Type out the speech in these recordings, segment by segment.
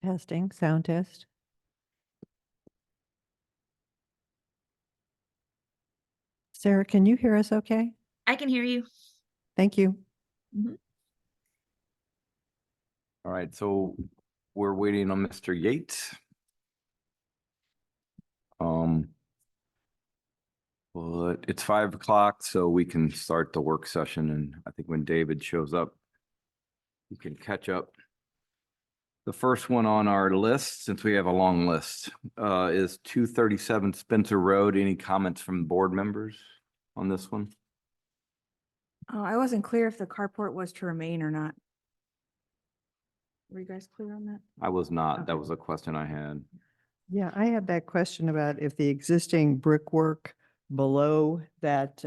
Testing, sound test. Sarah, can you hear us okay? I can hear you. Thank you. All right, so we're waiting on Mr. Yates. But it's 5 o'clock, so we can start the work session, and I think when David shows up, we can catch up. The first one on our list, since we have a long list, is 237 Spencer Road. Any comments from board members on this one? I wasn't clear if the carport was to remain or not. Were you guys clear on that? I was not. That Okay. was a question I had. Yeah, I had that question about if the existing brickwork below that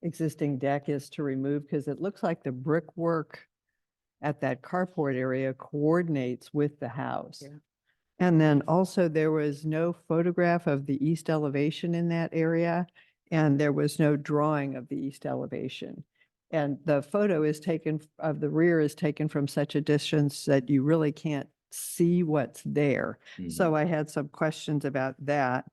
existing deck is to remove, because it looks like the brickwork at that carport area coordinates with the house. Yeah. And then also there was no photograph of the east elevation in that area, and there was no drawing of the east elevation. And the photo is taken of the rear is taken from such a distance that you really can't see what's there. So I had some questions about that.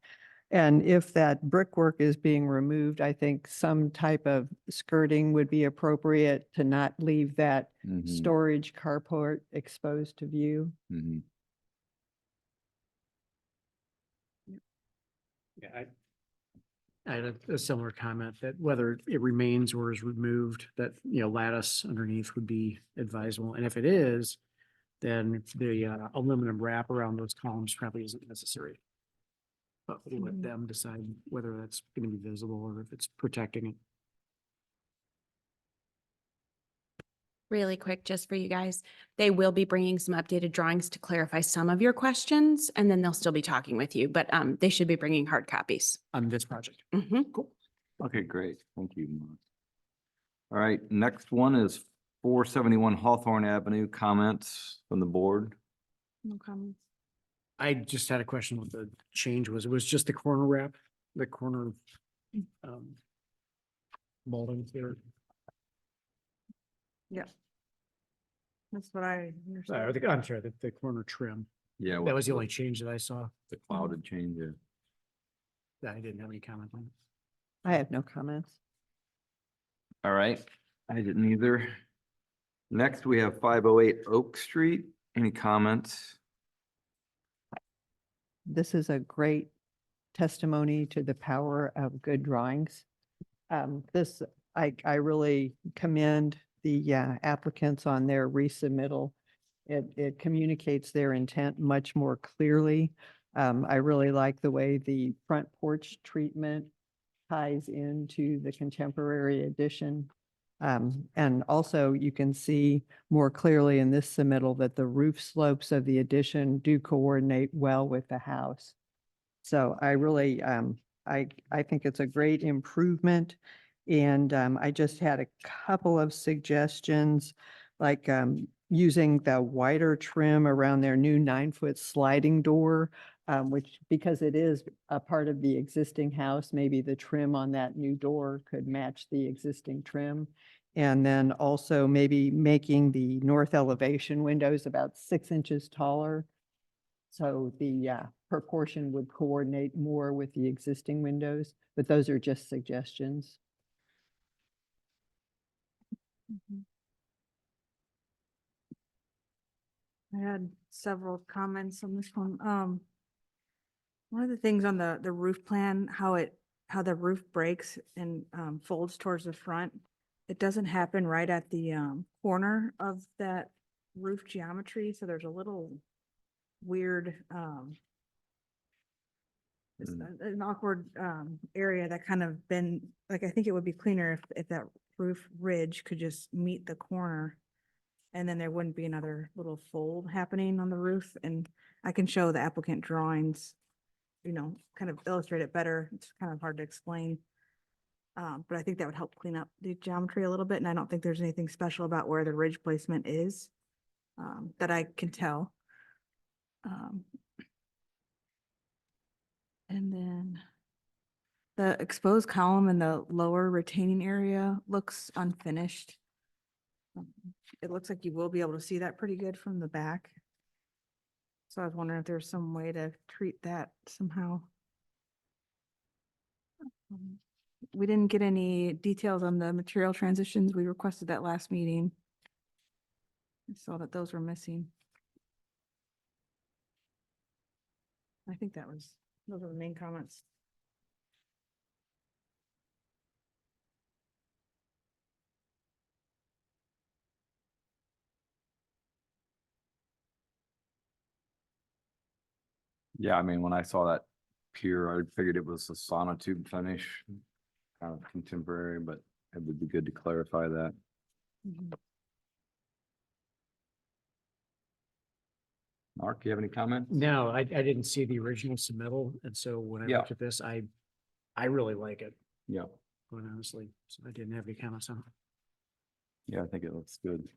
And if that brickwork is being removed, I think some type of skirting would be appropriate to not leave that Mhm, storage carport exposed to view. mhm. Yeah, I had a similar comment that whether it remains or is removed, that, lattice underneath would be advisable. And if it is, then the aluminum wrap around those columns probably isn't necessary. But we'll let them decide whether that's going to be visible or if it's protecting it. Really quick, just for you guys, they will be bringing some updated drawings to clarify some of your questions, and then they'll still be talking with you, but they should be bringing hard copies. On this project. Mhm. Okay, great. Thank you, Mark. All right, next one is 471 Hawthorne Avenue. Comments from the board? No comments. I just had a question what the change was. It was just the corner wrap, the corner molding there. Yeah. That's what I understood. I'm sorry, the corner trim. Yeah. That was the only change that I saw. The clouded change. Yeah. That I didn't have any comment on. I have no comments. All right, I didn't either. Next, we have 508 Oak Street. Any comments? This is a great testimony to the power of good drawings. I really commend the applicants on their resubmittal. It communicates their intent much more clearly. I really like the way the front porch treatment ties into the contemporary addition. And also you can see more clearly in this submittal that the roof slopes of the addition do coordinate well with the house. So I really, I think it's a great improvement. And I just had a couple of suggestions, like using the wider trim around their new 9-foot sliding door, which, because it is a part of the existing house, maybe the trim on that new door could match the existing trim. And then also maybe making the north elevation windows about 6 inches taller. So the proportion would coordinate more with the existing windows, but those are just suggestions. I had several comments on this one. One of the things on the roof plan, how the roof breaks and folds towards the front. It doesn't happen right at the corner of that roof geometry, so there's a little weird it's an awkward area that kind of been, like, I think it would be cleaner if that roof ridge could just meet the corner. And then there wouldn't be another little fold happening on the roof. And I can show the applicant drawings, kind of illustrate it better. It's kind of hard to explain. But I think that would help clean up the geometry a little bit. And I don't think there's anything special about where the ridge placement is that I can tell. And then the exposed column in the lower retaining area looks unfinished. It looks like you will be able to see that pretty good from the back. So I was wondering if there's some way to treat that somehow. We didn't get any details on the material transitions. We requested that last meeting. I saw that those were missing. I think those are the main comments. Yeah, I mean, when I saw that pier, I figured it was a sonotube finish, kind of contemporary, but it would be good to clarify that. Mark, you have any comments? No, I didn't see the original submittal, and so when I Yeah. looked at this, I really like it, Yeah, quite honestly, so I didn't have any comments on it. yeah, I think it looks good.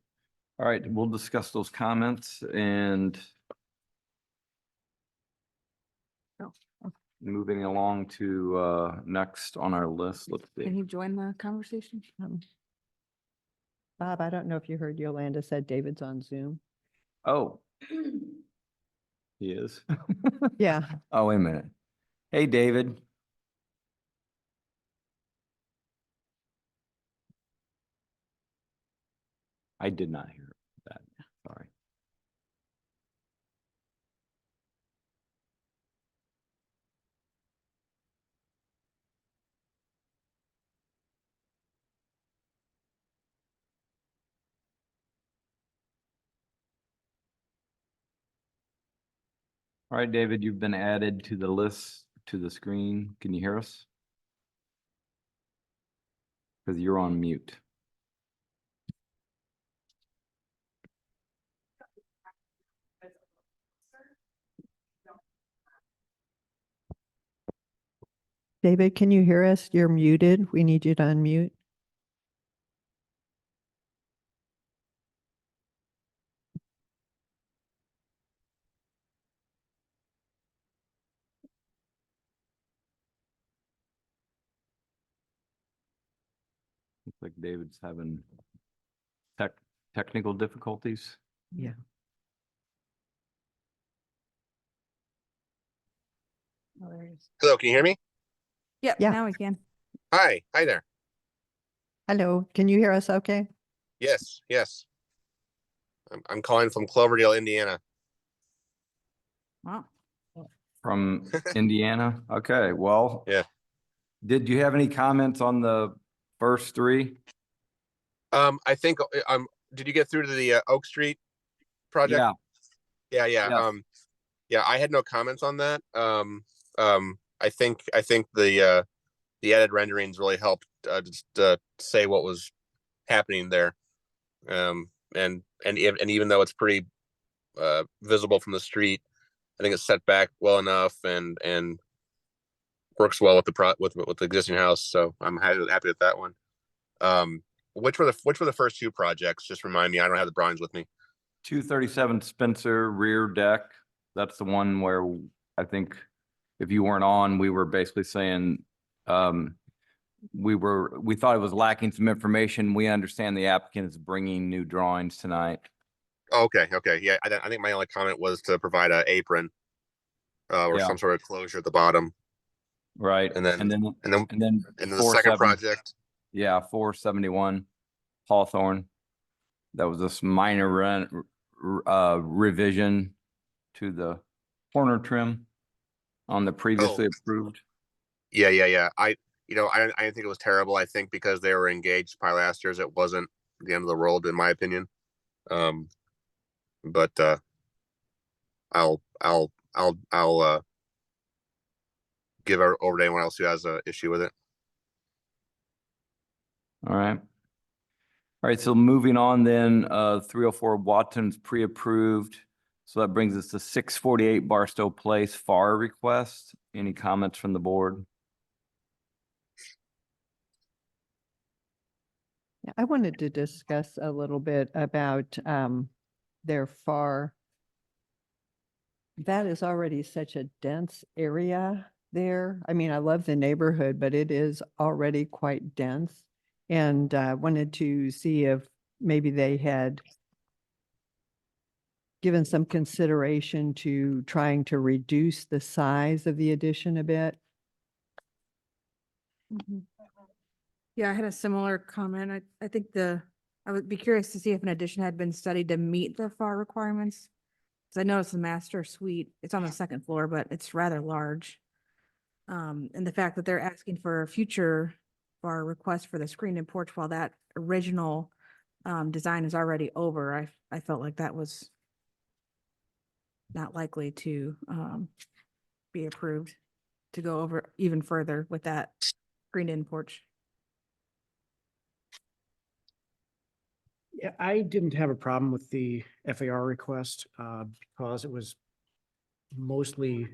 All right, we'll discuss those comments and Oh. moving along to next on our list, let's Can see. he join the conversation? Bob, I don't know if you heard Yolanda said David's on Zoom. Oh. He is. Yeah. Oh, wait a minute. Hey, David. I did not hear that. Sorry. All right, David, you've been added to the list to the screen. Can you hear us? Because you're on mute. David, can you hear us? You're muted. We need you to unmute. Looks like David's having technical difficulties. Yeah. Oh, there he is. Hello, can you hear me? Yep, Yeah. now we can. Hi there. Hello, can you hear us okay? Yes, yes. I'm calling from Cloverdale, Indiana. Wow. From Indiana. Okay, well. Yeah. Did you have any comments on the first three? I think did you get through to the Oak Street project? Yeah, Yeah. Yes. Yeah, I had no comments on that. I think the added renderings really helped just say what was happening there. And even though it's pretty visible from the street, I think it's set back well enough and works well with the existing house. So I'm happy with that one. Which were the first two projects? Just remind me. I don't have the drawings with me. 237 Spencer rear deck. That's the one where I think if you weren't on, we were basically saying, we thought it was lacking some information. We understand the applicant is bringing new drawings tonight. Oh, okay. Yeah, I think my only comment was to provide an apron or Yeah. some sort of closure at the bottom. Right. And then- and then The second 47 project. Yeah, 471 Hawthorne. That was this minor revision to the corner trim on the previously approved. Yeah. I didn't think it was terrible. I think because they were engaged pilasters, it wasn't the end of the world, in my opinion. But I'll give over to anyone else who has an issue with it. All right. All right, so moving on then, 304 Watson's pre-approved. So that brings us to 648 Barstow Place FAR request. Any comments from the board? Yeah, I wanted to discuss a little bit about their FAR. That is already such a dense area there. I mean, I love the neighborhood, but it is already quite dense. And wanted to see if maybe they had given some consideration to trying to reduce the size of the addition a bit. Yeah, I had a similar comment. I think I would be curious to see if an addition had been studied to meet the FAR requirements. Cause I noticed the master suite, it's on the second floor, but it's rather large. And the fact that they're asking for a future FAR request for the screen and porch while that original design is already over, I felt like that was not likely to be approved to go over even further with that screened-in porch. Yeah, I didn't have a problem with the FAR request, because it was mostly,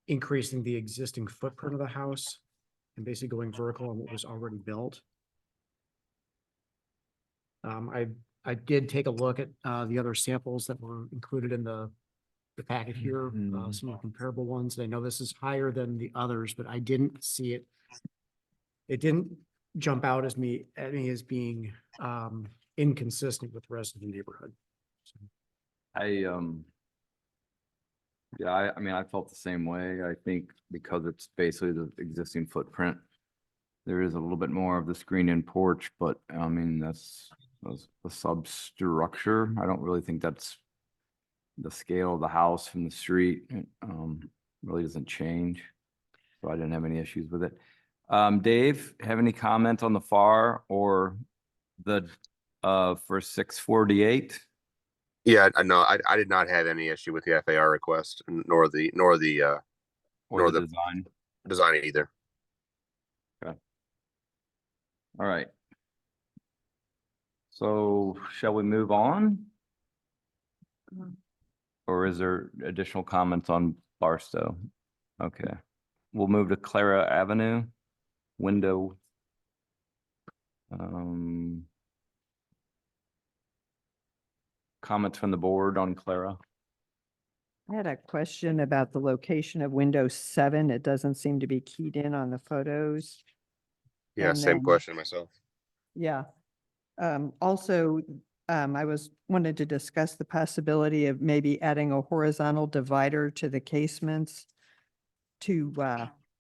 increasing the existing footprint of the house and basically going vertical on what was already built. I did take a look at, the other samples that were included in the packet here, Mhm. some of the comparable ones. I know this is higher than the others, but I didn't see it. It didn't jump out at me as being, inconsistent with the rest of the neighborhood. So, Yeah, I mean, I felt the same way. I think because it's basically the existing footprint. There is a little bit more of the screen-in porch, but I mean, that's a substructure. I don't really think that's the scale of the house from the street, really doesn't change. So I didn't have any issues with it. Dave, have any comment on the FAR or the, for 648? Yeah, I know, I did not have any issue with the FAR request, nor the Or Nor the the- design? design either. All right. So shall we move on? Or is there additional comments on Barstow? Okay, we'll move to Clara Avenue, window. Comments from the board on Clara? I had a question about the location of window 7. It doesn't seem to be keyed in on the photos. Yeah, And same then- question myself. Yeah. Also, wanted to discuss the possibility of maybe adding a horizontal divider to the casements to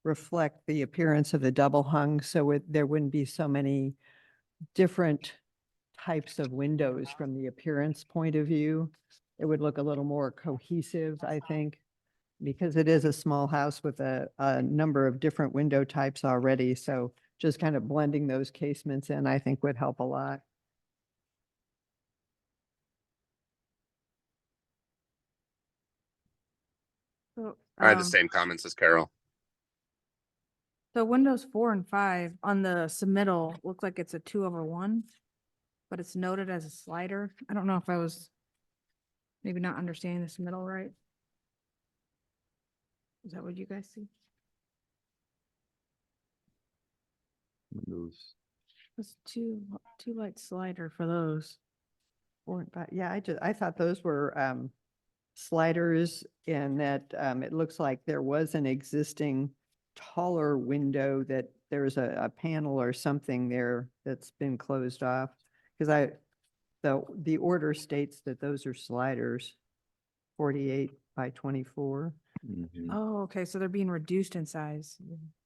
reflect the appearance of the double hung, so there wouldn't be so many different types of windows from the appearance point of view. It would look a little more cohesive, I think, because it is a small house with a number of different window types already. So just kind of blending those casements in, I think would help a lot. So, I had the same comments as Carol. So Windows 4 and 5 on the submittal look like it's a 2/1, but it's noted as a slider. I don't know if I was maybe not understanding the submittal right. Is that what you guys see? Windows. It's two light slider for those. 4 and 5. Yeah, I thought those were sliders, and that it looks like there was an existing taller window that there's a panel or something there that's been closed off. Because the order states that those are sliders, 48 by 24. Mhm, Oh, okay, so they're being reduced in size.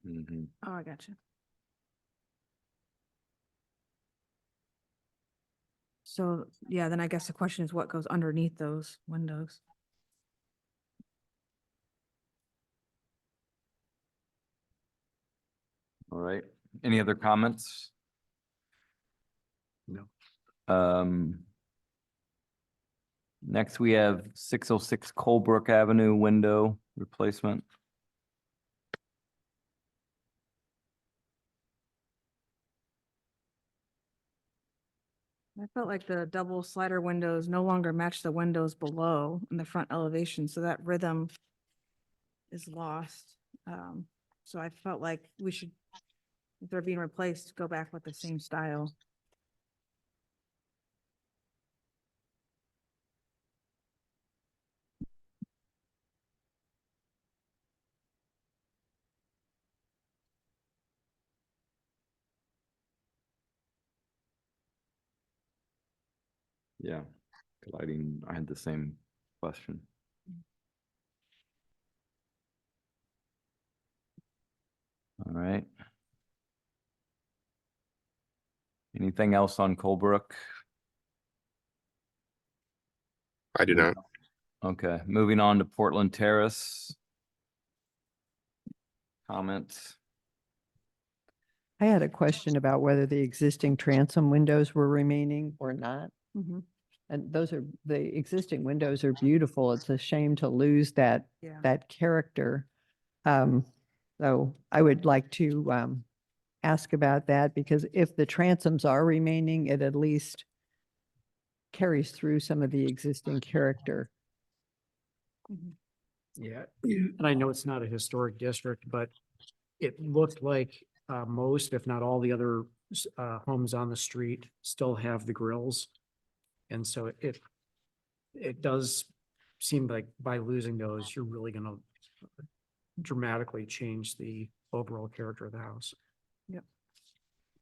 mhm. Oh, I gotcha. So, yeah, then I guess the question is what goes underneath those windows? All right, any other comments? No. Next, we have 606 Colebrook Avenue window replacement. I felt like the double slider windows no longer match the windows below in the front elevation, so that rhythm is lost. So I felt like we should, if they're being replaced, go back with the same style. Yeah. Lighting, I had the same question. All right. Anything else on Colebrook? I do not. Okay, moving on to Portland Terrace. Comments? I had a question about whether the existing transom windows were remaining or not. Mhm. And the existing windows are beautiful. It's a shame to lose that, Yeah. that character. So I would like to, ask about that because if the transoms are remaining, it at least carries through some of the existing character. Mhm. Yeah, and I know it's not a historic district, but it looked like most, if not all the other homes on the street still have the grills. And so it does seem like by losing those, you're really gonna dramatically change the overall character of the house.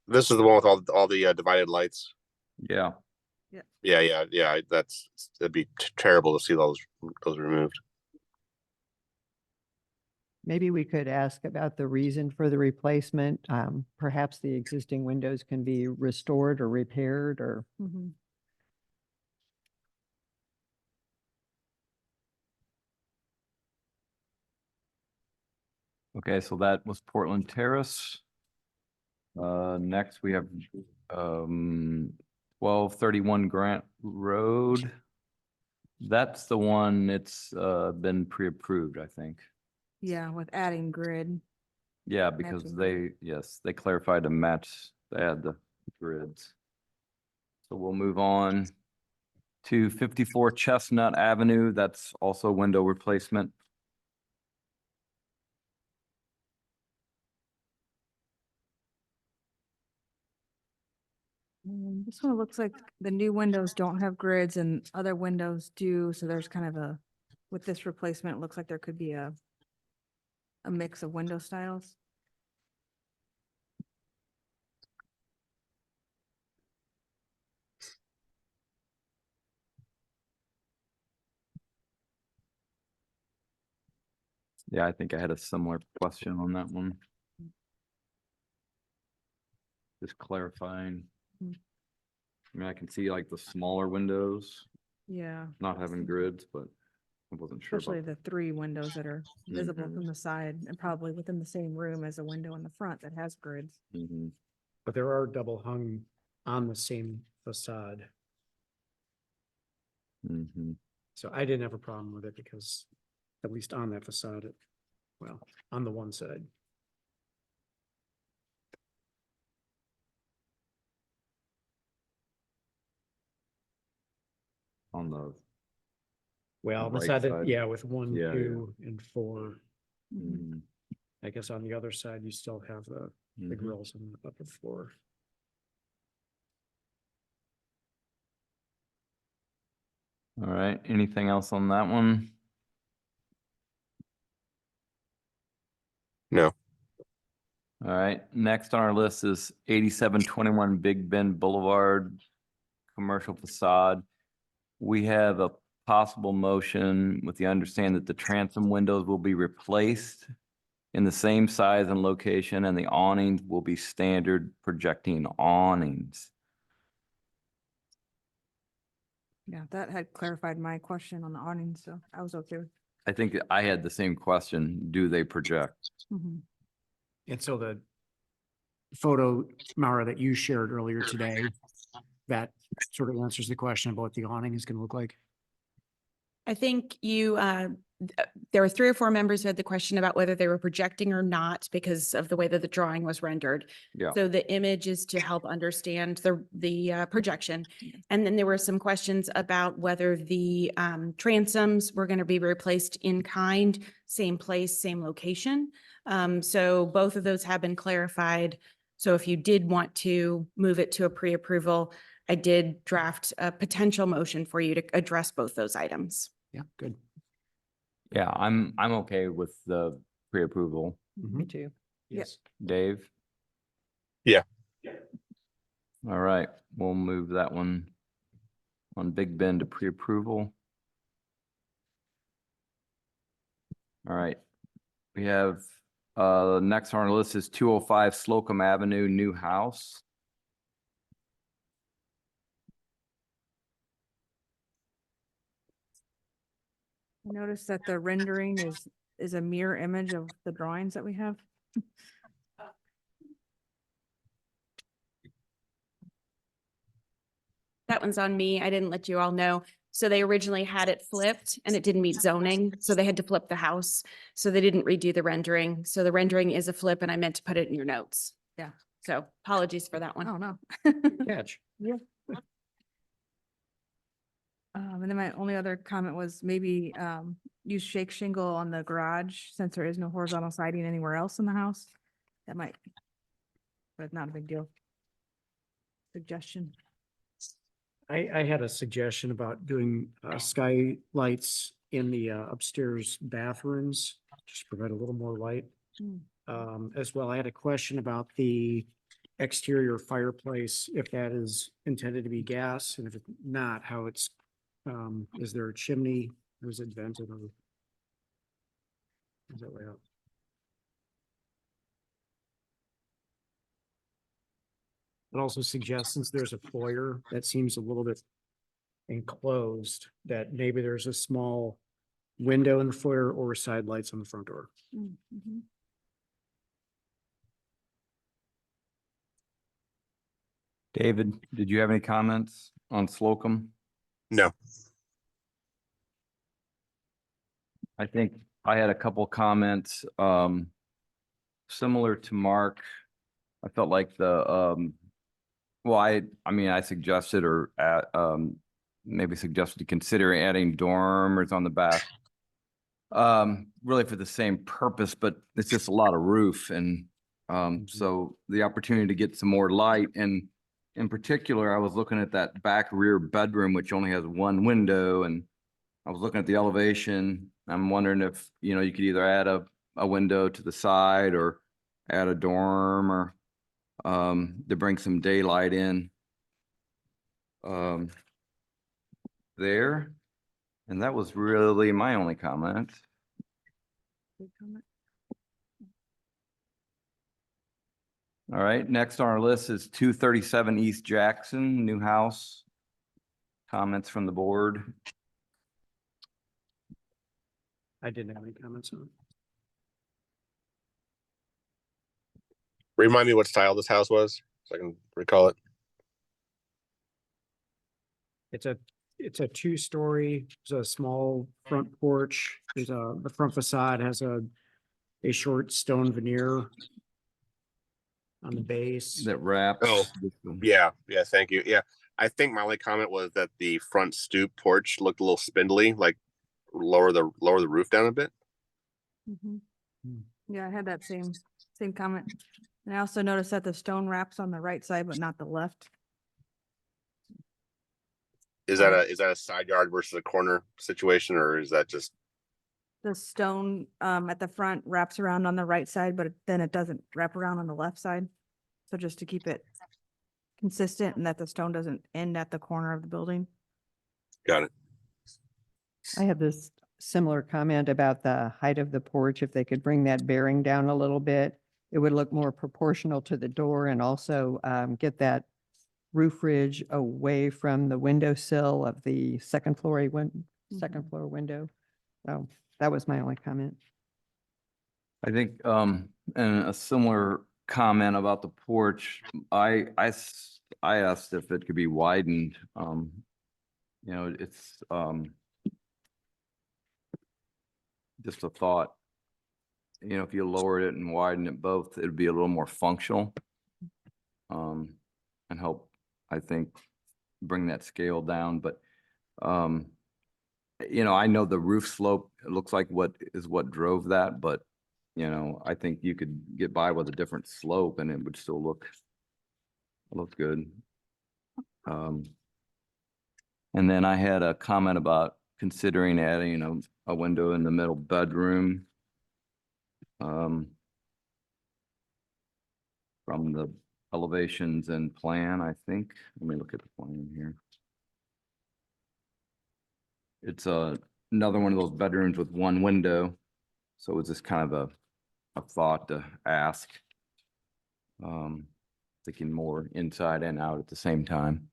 This is the one with all the divided lights. Yeah, Yeah. It'd be terrible to see those removed. Maybe we could ask about the reason for the replacement. Perhaps the existing windows can be restored or repaired or. Mhm. okay, so that was Portland Terrace. Next we have 1231 Grant Road. That's the one, it's been pre-approved, I think. Yeah, with adding grid. Yeah, because Matching they, yes, they clarified to match, they had the grids. So we'll move on to 54 Chestnut Avenue. That's also window replacement. This one looks like the new windows don't have grids and other windows do, so there's kind of with this replacement, it looks like there could be a mix of window styles. Yeah, I think I had a similar question on that one. Just clarifying. Mm. I mean, I can see like the smaller windows Yeah. not having grids, but I wasn't sure Especially about. the 3 windows that are visible Mhm. from the side and probably within the same room as a window in the front that has grids. Mhm. But there are double hung on the same facade. Mhm. So I didn't have a problem with it because at least on that facade, well, on the one side. On the, Well, on the right side that, side. yeah, with 1, Yeah, yeah. 2, and 4. Mhm. I guess on the other side, you still have the Mhm. grills on the upper floor. All right, anything else on that one? No. All right, next on our list is 8721 Big Bend Boulevard, commercial facade. We have a possible motion with the understanding that the transom windows will be replaced in the same size and location, and the awnings will be standard projecting awnings. Yeah, that had clarified my question on the awning, so I was okay. I think I had the same question. Do they project? Mhm. And so the photo, Mara, that you shared earlier today, that sort of answers the question about what the awning is going to look like. I think there were 3 or 4 members who had the question about whether they were projecting or not because of the way that the drawing was rendered. Yeah. So the image is to help understand the projection. And then there were some questions about whether the transoms were going to be replaced in kind, same place, same location. So both of those have been clarified. So if you did want to move it to a pre-approval, I did draft a potential motion for you to address both those items. Yeah, good. Yeah, I'm okay with the pre-approval. Me too. Yes. Dave? Yeah. All right, we'll move that one on Big Bend to pre-approval. All right. We have, next on our list is 205 Slocum Avenue, new house. I noticed that the rendering is a mirror image of the drawings that we have. That one's on me. I didn't let you all know. So they originally had it flipped and it didn't meet zoning, so they had to flip the house. So they didn't redo the rendering. So the rendering is a flip and I meant to put it in your notes. Yeah. So apologies for that one. Oh, no. Catch. And then my only other comment was maybe use shake shingle on the garage since there is no horizontal siding anywhere else in the house. That might, but it's not a big deal. Suggestion. I had a suggestion about doing skylights in the upstairs bathrooms, just provide a little more light. As well, I had a question about the exterior fireplace, if that is intended to be gas, and if it's not, how it's, is there a chimney, or is it vented, or is that way out? It also suggests, since there's a foyer that seems a little bit enclosed, that maybe there's a small window in the foyer or side lights on the front door. Mm-hmm. David, did you have any comments on Slocum? No. I think I had a couple comments, similar to Mark. I felt like well, I mean, I suggested or maybe suggested to consider adding dormers on the back. Really for the same purpose, but it's just a lot of roof and, so the opportunity to get some more light, and in particular, I was looking at that back rear bedroom, which only has one window, and I was looking at the elevation. I'm wondering if, you know, you could either add a window to the side or add a dorm or to bring some daylight in there. And that was really my only comment. Good comment. All right, next on our list is 237 East Jackson, new house. Comments from the board. I didn't have any comments on it. Remind me what style this house was, so I can recall it. It's a two-story, it's a small front porch. The front facade has a short stone veneer on the base. That wraps. Oh. Yeah, thank you. Yeah, I think my only comment was that the front stoop porch looked a little spindly, like lower the roof down a bit. Mhm. Hmm. Yeah, I had that same comment. And I also noticed that the stone wraps on the right side, but not the left. Is that a side yard versus a corner situation, or is that just The stone at the front wraps around on the right side, but then it doesn't wrap around on the left side. So just to keep it consistent and that the stone doesn't end at the corner of the building. got it? I have this similar comment about the height of the porch. If they could bring that bearing down a little bit, it would look more proportional to the door and also get that roof ridge away from the windowsill of the second floor window. So that was my only comment. I think, and a similar comment about the porch, I asked if it could be widened. You know, it's, just a thought. You know, if you lowered it and widened it both, it'd be a little more functional. And help, I think, bring that scale down, but, you know, I know the roof slope, it looks like what drove that, but, you know, I think you could get by with a different slope and it would still look good. And then I had a comment about considering adding, a window in the middle bedroom. From the elevations and plan, I think. Let me look at the plan here. It's another one of those bedrooms with one window. So it's just kind of a thought to ask. Thinking more inside and out at the same time.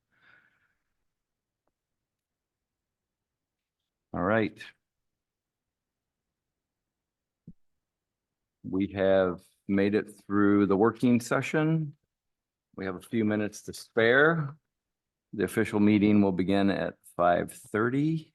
All right. We have made it through the working session. We have a few minutes to spare. The official meeting will begin at 5:30.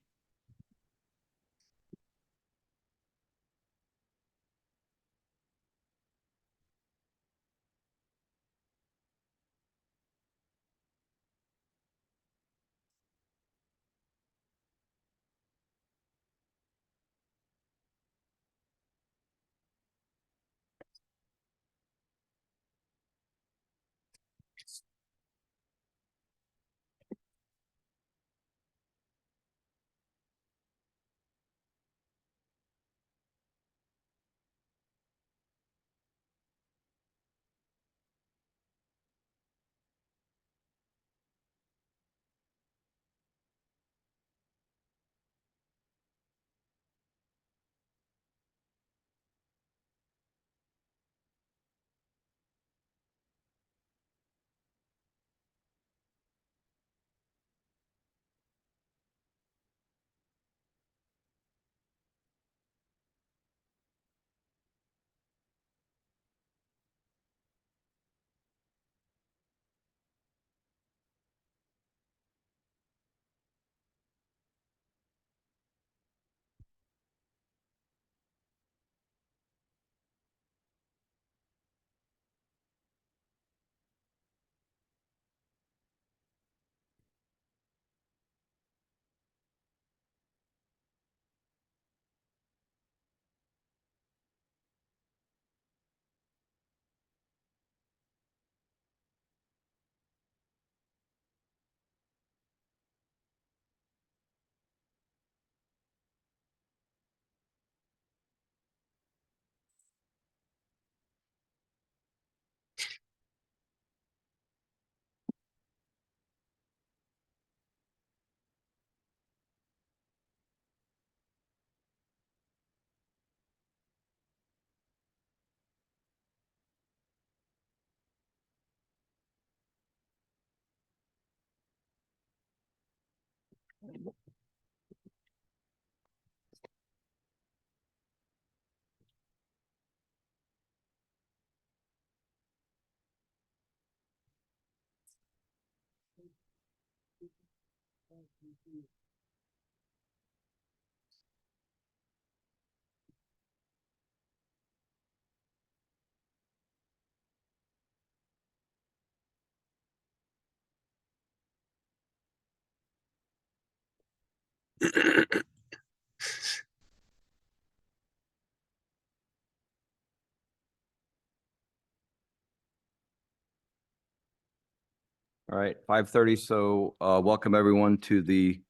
All right, 5:30. So welcome everyone to the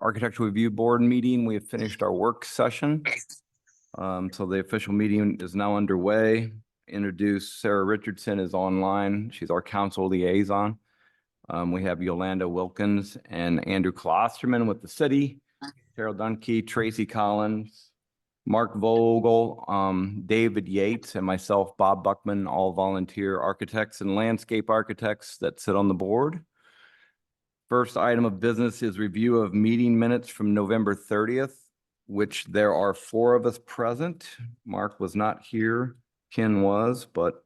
Architectural Review Board meeting. We have finished our work session. So the official meeting is now underway. Introduce Sarah Richardson is online. She's our council liaison. We have Yolanda Wilkins and Andrew Klosterman with the city, Carol Dunkey, Tracy Collins, Mark Vogel, David Yates, and myself, Bob Buckman, all volunteer architects and landscape architects that sit on the board. First item of business is review of meeting minutes from November 30th, which there are 4 of us present. Mark was not here, Ken was, but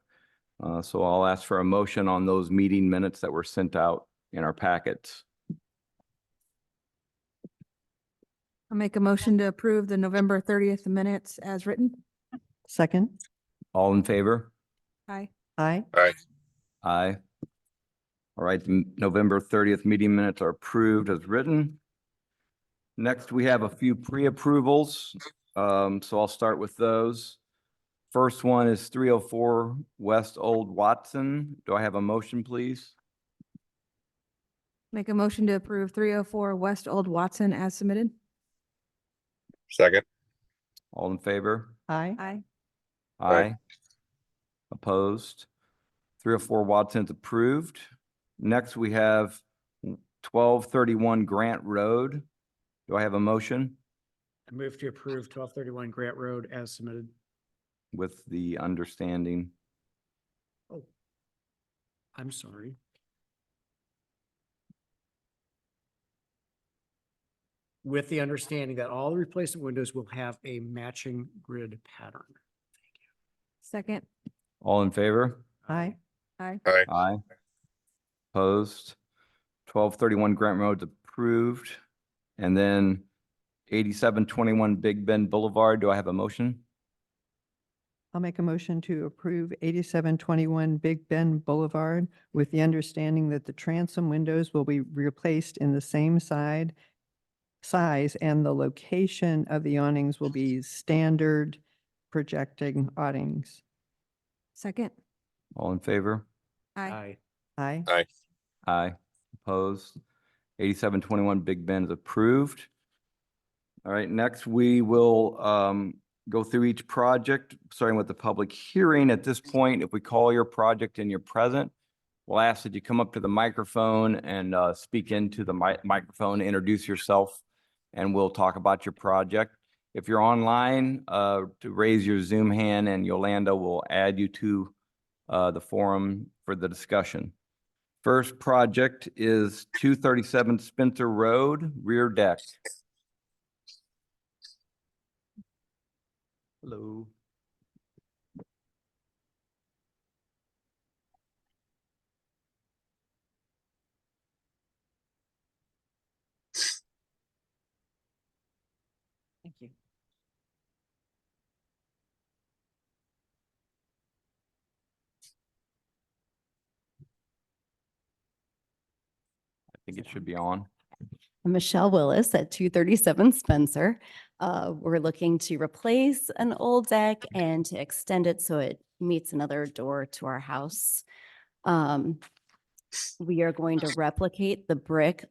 so I'll ask for a motion on those meeting minutes that were sent out in our packets. I'll make a motion to approve the November 30th minutes as written. Second? All in favor? Aye. Aye. Aye. All right, the November 30th meeting minutes are approved as written. Next, we have a few pre-approvals. So I'll start with those. First one is 304 West Old Watson. Do I have a motion, please? Make a motion to approve 304 West Old Watson as submitted. Second. All in favor? Aye. Aye. Aye. Opposed? 304 Watson's approved. Next, we have 1231 Grant Road. Do I have a motion I move to approve 1231 Grant Road as submitted. with the understanding? Oh, I'm sorry. With the understanding that all the replacement windows will have a matching grid pattern. Second. All in favor? Aye. Aye. Aye. Opposed? 1231 Grant Road's approved. And then 8721 Big Bend Boulevard, do I have a motion? I'll make a motion to approve 8721 Big Bend Boulevard with the understanding that the transom windows will be replaced in the same size and the location of the awnings will be standard projecting awnings. Second. All in favor? Aye. Aye. Aye. Opposed? 8721 Big Bend is approved. All right, next we will go through each project, starting with the public hearing. At this point, if we call your project and you're present, we'll ask that you come up to the microphone and speak into the microphone, introduce yourself, and we'll talk about your project. If you're online, to raise your Zoom hand and Yolanda will add you to the forum for the discussion. First project is 237 Spencer Road, rear deck. Hello. Thank you. I think it should be on. Michelle Willis at 237 Spencer. We're looking to replace an old deck and to extend it so it meets another door to our house. We are going to replicate the brick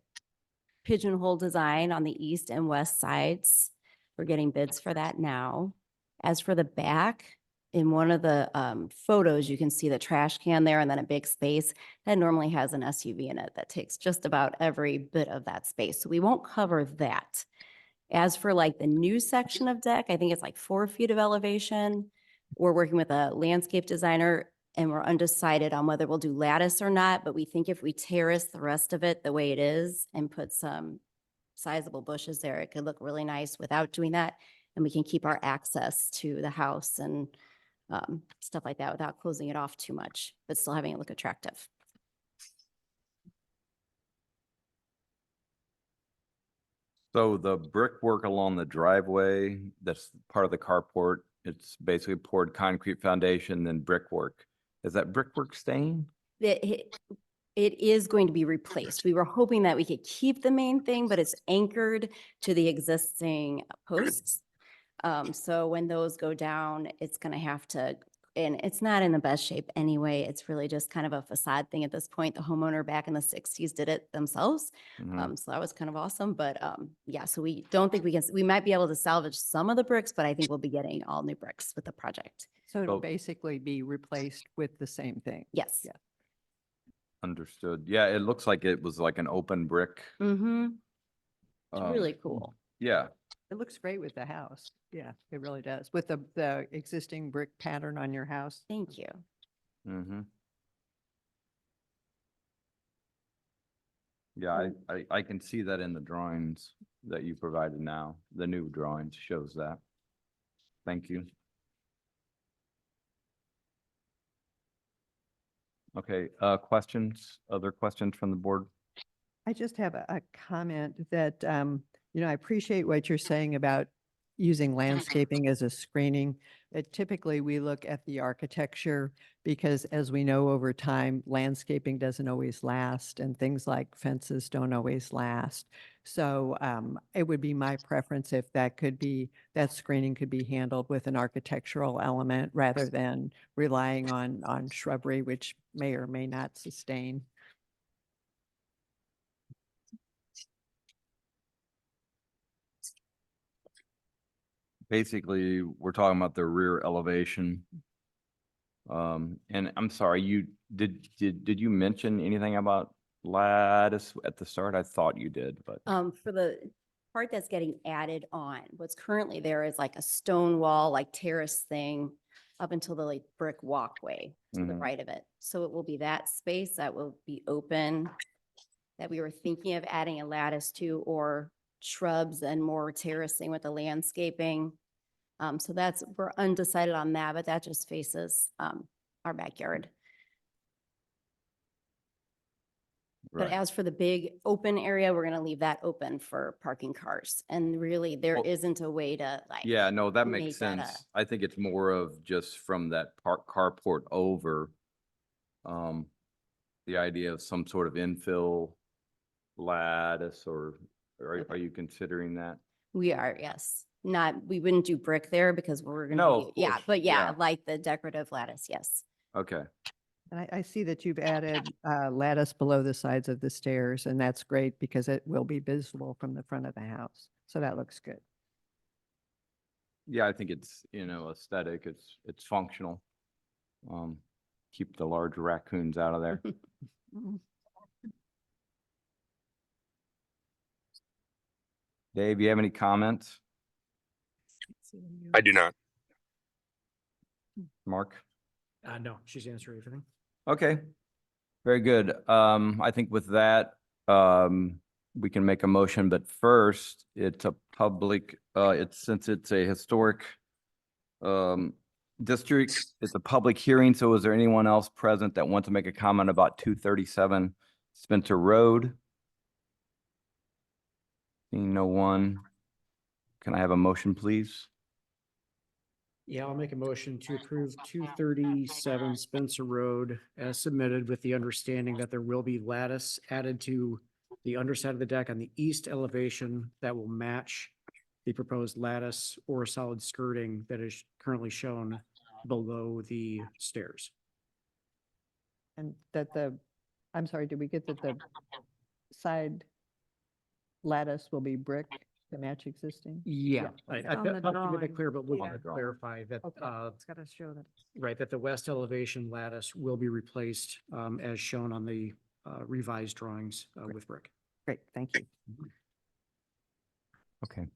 pigeonhole design on the east and west sides. We're getting bids for that now. As for the back, in one of the photos, you can see the trash can there and then a big space that normally has an SUV in it that takes just about every bit of that space. So we won't cover that. As for like the new section of deck, I think it's like 4 feet of elevation. We're working with a landscape designer and we're undecided on whether we'll do lattice or not, but we think if we terrace the rest of it the way it is and put some sizable bushes there, it could look really nice without doing that. And we can keep our access to the house and stuff like that without closing it off too much, but still having it look attractive. So the brickwork along the driveway, that's part of the carport, it's basically poured concrete foundation, then brickwork. Is that brickwork staying? It is going to be replaced. We were hoping that we could keep the main thing, but it's anchored to the existing posts. So when those go down, it's gonna have to, and it's not in the best shape anyway. It's really just kind of a facade thing at this point. The homeowner back in the 60s did it themselves. Mhm. So that was kind of awesome, but yeah, so we don't think we might be able to salvage some of the bricks, but I think we'll be getting all new bricks with the project. So it'll So- basically be replaced with the same thing. Yes. Yeah. Understood. Yeah, it looks like it was like an open brick. Mm-hmm. It's um, really cool. Yeah, It looks great with the house. Yeah, it really does. With the existing brick pattern on your house. Thank you. mm-hmm. Yeah, I can see that in the drawings that you provided now. The new drawings shows that. Thank you. Okay, questions, other questions from the board? I just have a comment that, I appreciate what you're saying about using landscaping as a screening. Typically, we look at the architecture because as we know over time, landscaping doesn't always last and things like fences don't always last. So it would be my preference if that screening could be handled with an architectural element rather than relying on shrubbery, which may or may not sustain. Basically, we're talking about the rear elevation. And I'm sorry, did you mention anything about lattice at the start? I thought you did, but For the part that's getting added on. What's currently there is like a stone wall, like terrace thing up until the like brick walkway to the Mhm. right of it. So it will be that space that will be open that we were thinking of adding a lattice to, or shrubs and more terracing with the landscaping. So that's, we're undecided on that, but that just faces our backyard. But Right. as for the big open area, we're gonna leave that open for parking cars. And really, there Well, isn't a way to like. Yeah, no, that make makes that a- sense. I think it's more of just from that carport over. The idea of some sort of infill lattice or are you considering that? We are, yes. Not, we wouldn't do brick there because we're gonna No, be, of yeah, course, but yeah, yeah. like the decorative lattice, yes. Okay, And I see that you've added lattice below the sides of the stairs, and that's great because it will be visible from the front of the house. So that looks good. yeah, I think it's, aesthetic, it's functional. Keep the large raccoons out of there. Dave, you have any comments? I do not. Mark? No, she's answered everything. Okay, very good. I think with that, we can make a motion, but first, it's a public, since it's a historic district, it's a public hearing, so is there anyone else present that wants to make a comment about 237 Spencer Road? Seeing no one, can I have a motion, please? Yeah, I'll make a motion to approve 237 Spencer Road as submitted with the understanding that there will be lattice added to the underside of the deck on the east elevation that will match the proposed lattice or solid skirting that is currently shown below the stairs. And that I'm sorry, did we get that the side lattice will be brick to match existing? Yeah, I It's on the thought to make that drawing. clear, but we'll Yeah. clarify that, Okay. It's gotta show that. right, that the west elevation lattice will be replaced as shown on the revised drawings with brick. Great, thank you. Okay,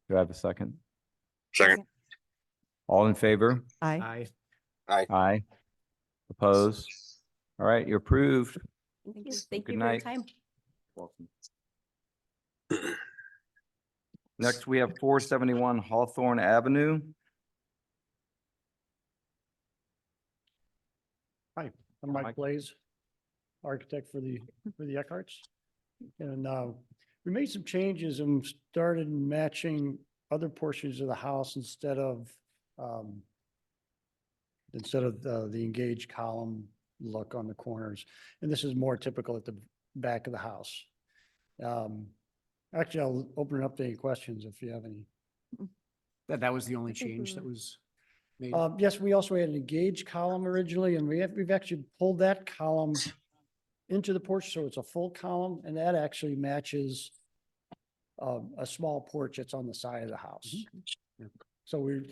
do I have a second? Second. All in favor? Aye. Aye. Aye. Opposed? All right, you're approved. Thank you. Thank Good you for your night. time. Welcome. Next, we have 471 Hawthorne Avenue. Hi, I'm Mike. Mike Blaze, architect for the Eckharts. And we made some changes and started matching other portions of the house instead of the engaged column look on the corners. And this is more typical at the back of the house. Actually, I'll open it up to any questions if you have any. That was the only I think we change that were- was made. Yes, we also had an engaged column originally, and we've actually pulled that column into the porch, so it's a full column, and that actually matches a small porch that's on the side of the house. Yeah. So we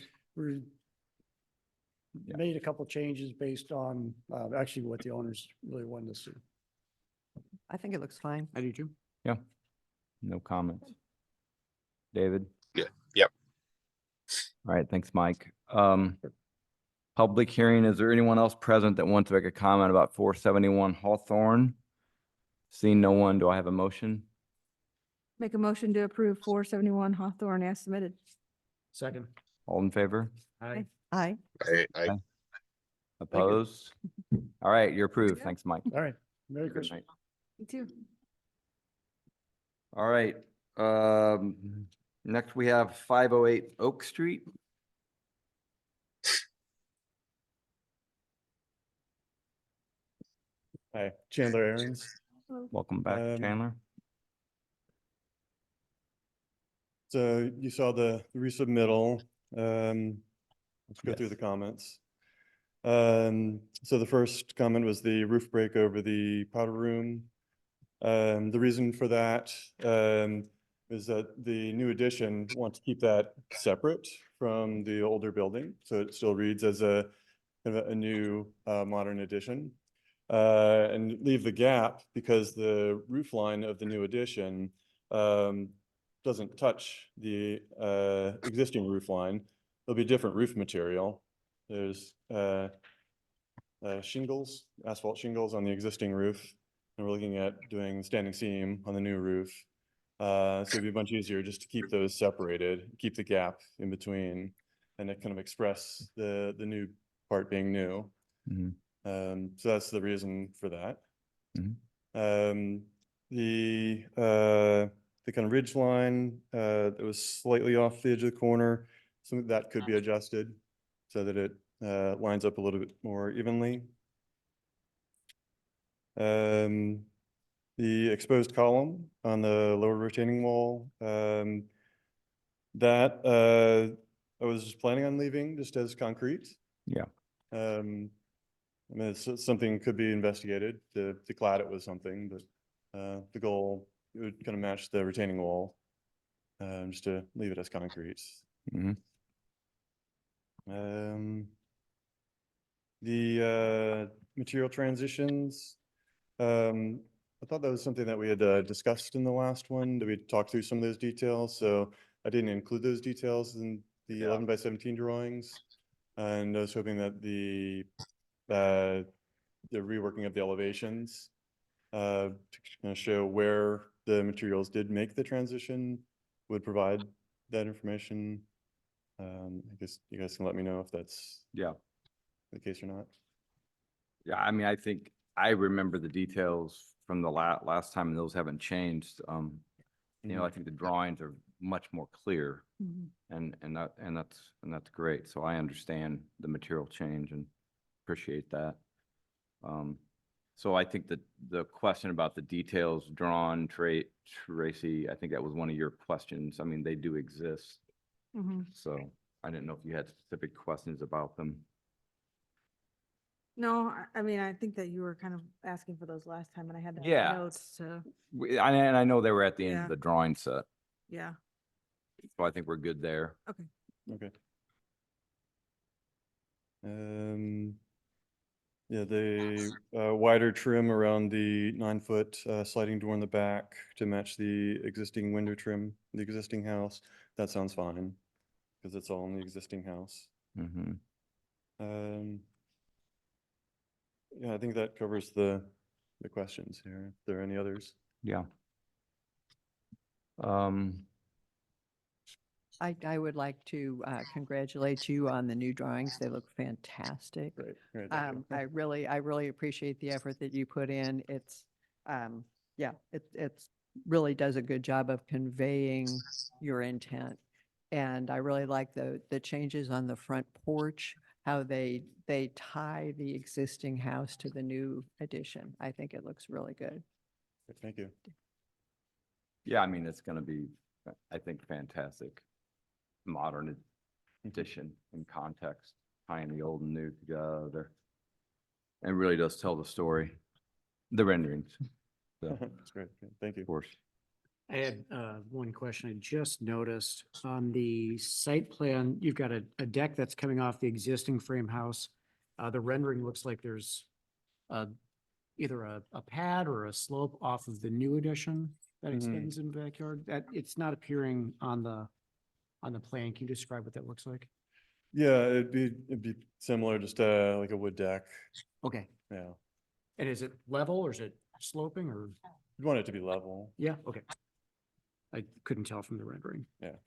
Yeah. made a couple changes based on actually what the owners really wanted to see. I think it looks fine. I do too. No comments. David? Yeah, yep. All right, thanks, Mike. Public hearing, is there anyone else present that wants to make a comment about 471 Hawthorne? Seeing no one, do I have a motion? Make a motion to approve 471 Hawthorne as submitted. Second. All in favor? Aye. Aye. I Opposed? All right, you're approved. Thanks, Mike. All right, Merry Good Christmas. night. Me too. All right, next we have 508 Oak Street. Hi, Chandler Aaron's. Welcome back, Um, Chandler. So you saw the resubmittal. Let's go through the comments. So the first comment was the roof break over the powder room. The reason for that is that the new addition wants to keep that separate from the older building. So it still reads as a kind of a new modern addition. And leave the gap because the roof line of the new addition doesn't touch the existing roof line. There'll be different roof material. There's shingles, asphalt shingles on the existing roof. And we're looking at doing standing seam on the new roof. So it'd be a bunch easier just to keep those separated, keep the gap in between, and it kind of express the new part being new. Mhm. So that's the reason for that. Mhm. The kind of ridge line that was slightly off the edge of the corner, some of that could be adjusted so that it lines up a little bit more evenly. The exposed column on the lower retaining wall, that I was just planning on leaving just as concrete. Yeah. I mean, it's something could be investigated to clad it with something, but the goal it would kind of match the retaining wall, just to leave it as concrete. Mhm. The material transitions, I thought that was something that we had discussed in the last one, that we talked through some of those details, so I didn't include those details in the Yeah. 11x17 drawings. And I was hoping that the reworking of the elevations to kind of show where the materials did make the transition would provide that information. I guess you guys can let me know if that's Yeah. the case or not. Yeah, I mean, I think I remember the details from the last time and those haven't changed. You know, I think the drawings are much more clear and that's great. So I understand the material change and appreciate that. So I think that the question about the details drawn, Tracy, I think that was one of your questions. I mean, they do exist. So I didn't know if you had specific questions about them. No, I mean, I think that you were kind of asking for those last time and I had to Yeah. add notes to, And I know they were at the end Yeah. of the drawing set, yeah, so I think we're good there. okay. Okay. Yeah, the wider trim around the 9-foot sliding door in the back to match the existing window trim, the existing house. That sounds fine because it's all in the existing house. Mhm. Yeah, I think that covers the questions here. If there are any others? Yeah. I would like to congratulate you on the new drawings. They look fantastic. Great. Great, thank you. I really appreciate the effort that you put in. It's, yeah, it's really does a good job of conveying your intent. And I really like the changes on the front porch, how they tie the existing house to the new addition. I think it looks really good. Thank you. Yeah, I mean, it's gonna be, I think, fantastic. Modern addition in context, tying the old and new together. And really does tell the story, the renderings, so, That's great. Thank you. of course. I had one question. I just noticed on the site plan, you've got a deck that's coming off the existing frame house. The rendering looks like there's either a pad or a slope off of the new addition that Mhm. extends in the backyard. That it's not appearing on the plan. Can you describe what that looks like? Yeah, it'd be similar, just like a wood deck. Okay. Yeah, And is it level or is it sloping or? you'd want it to be level. Yeah, okay. I couldn't tell from the rendering. Yeah.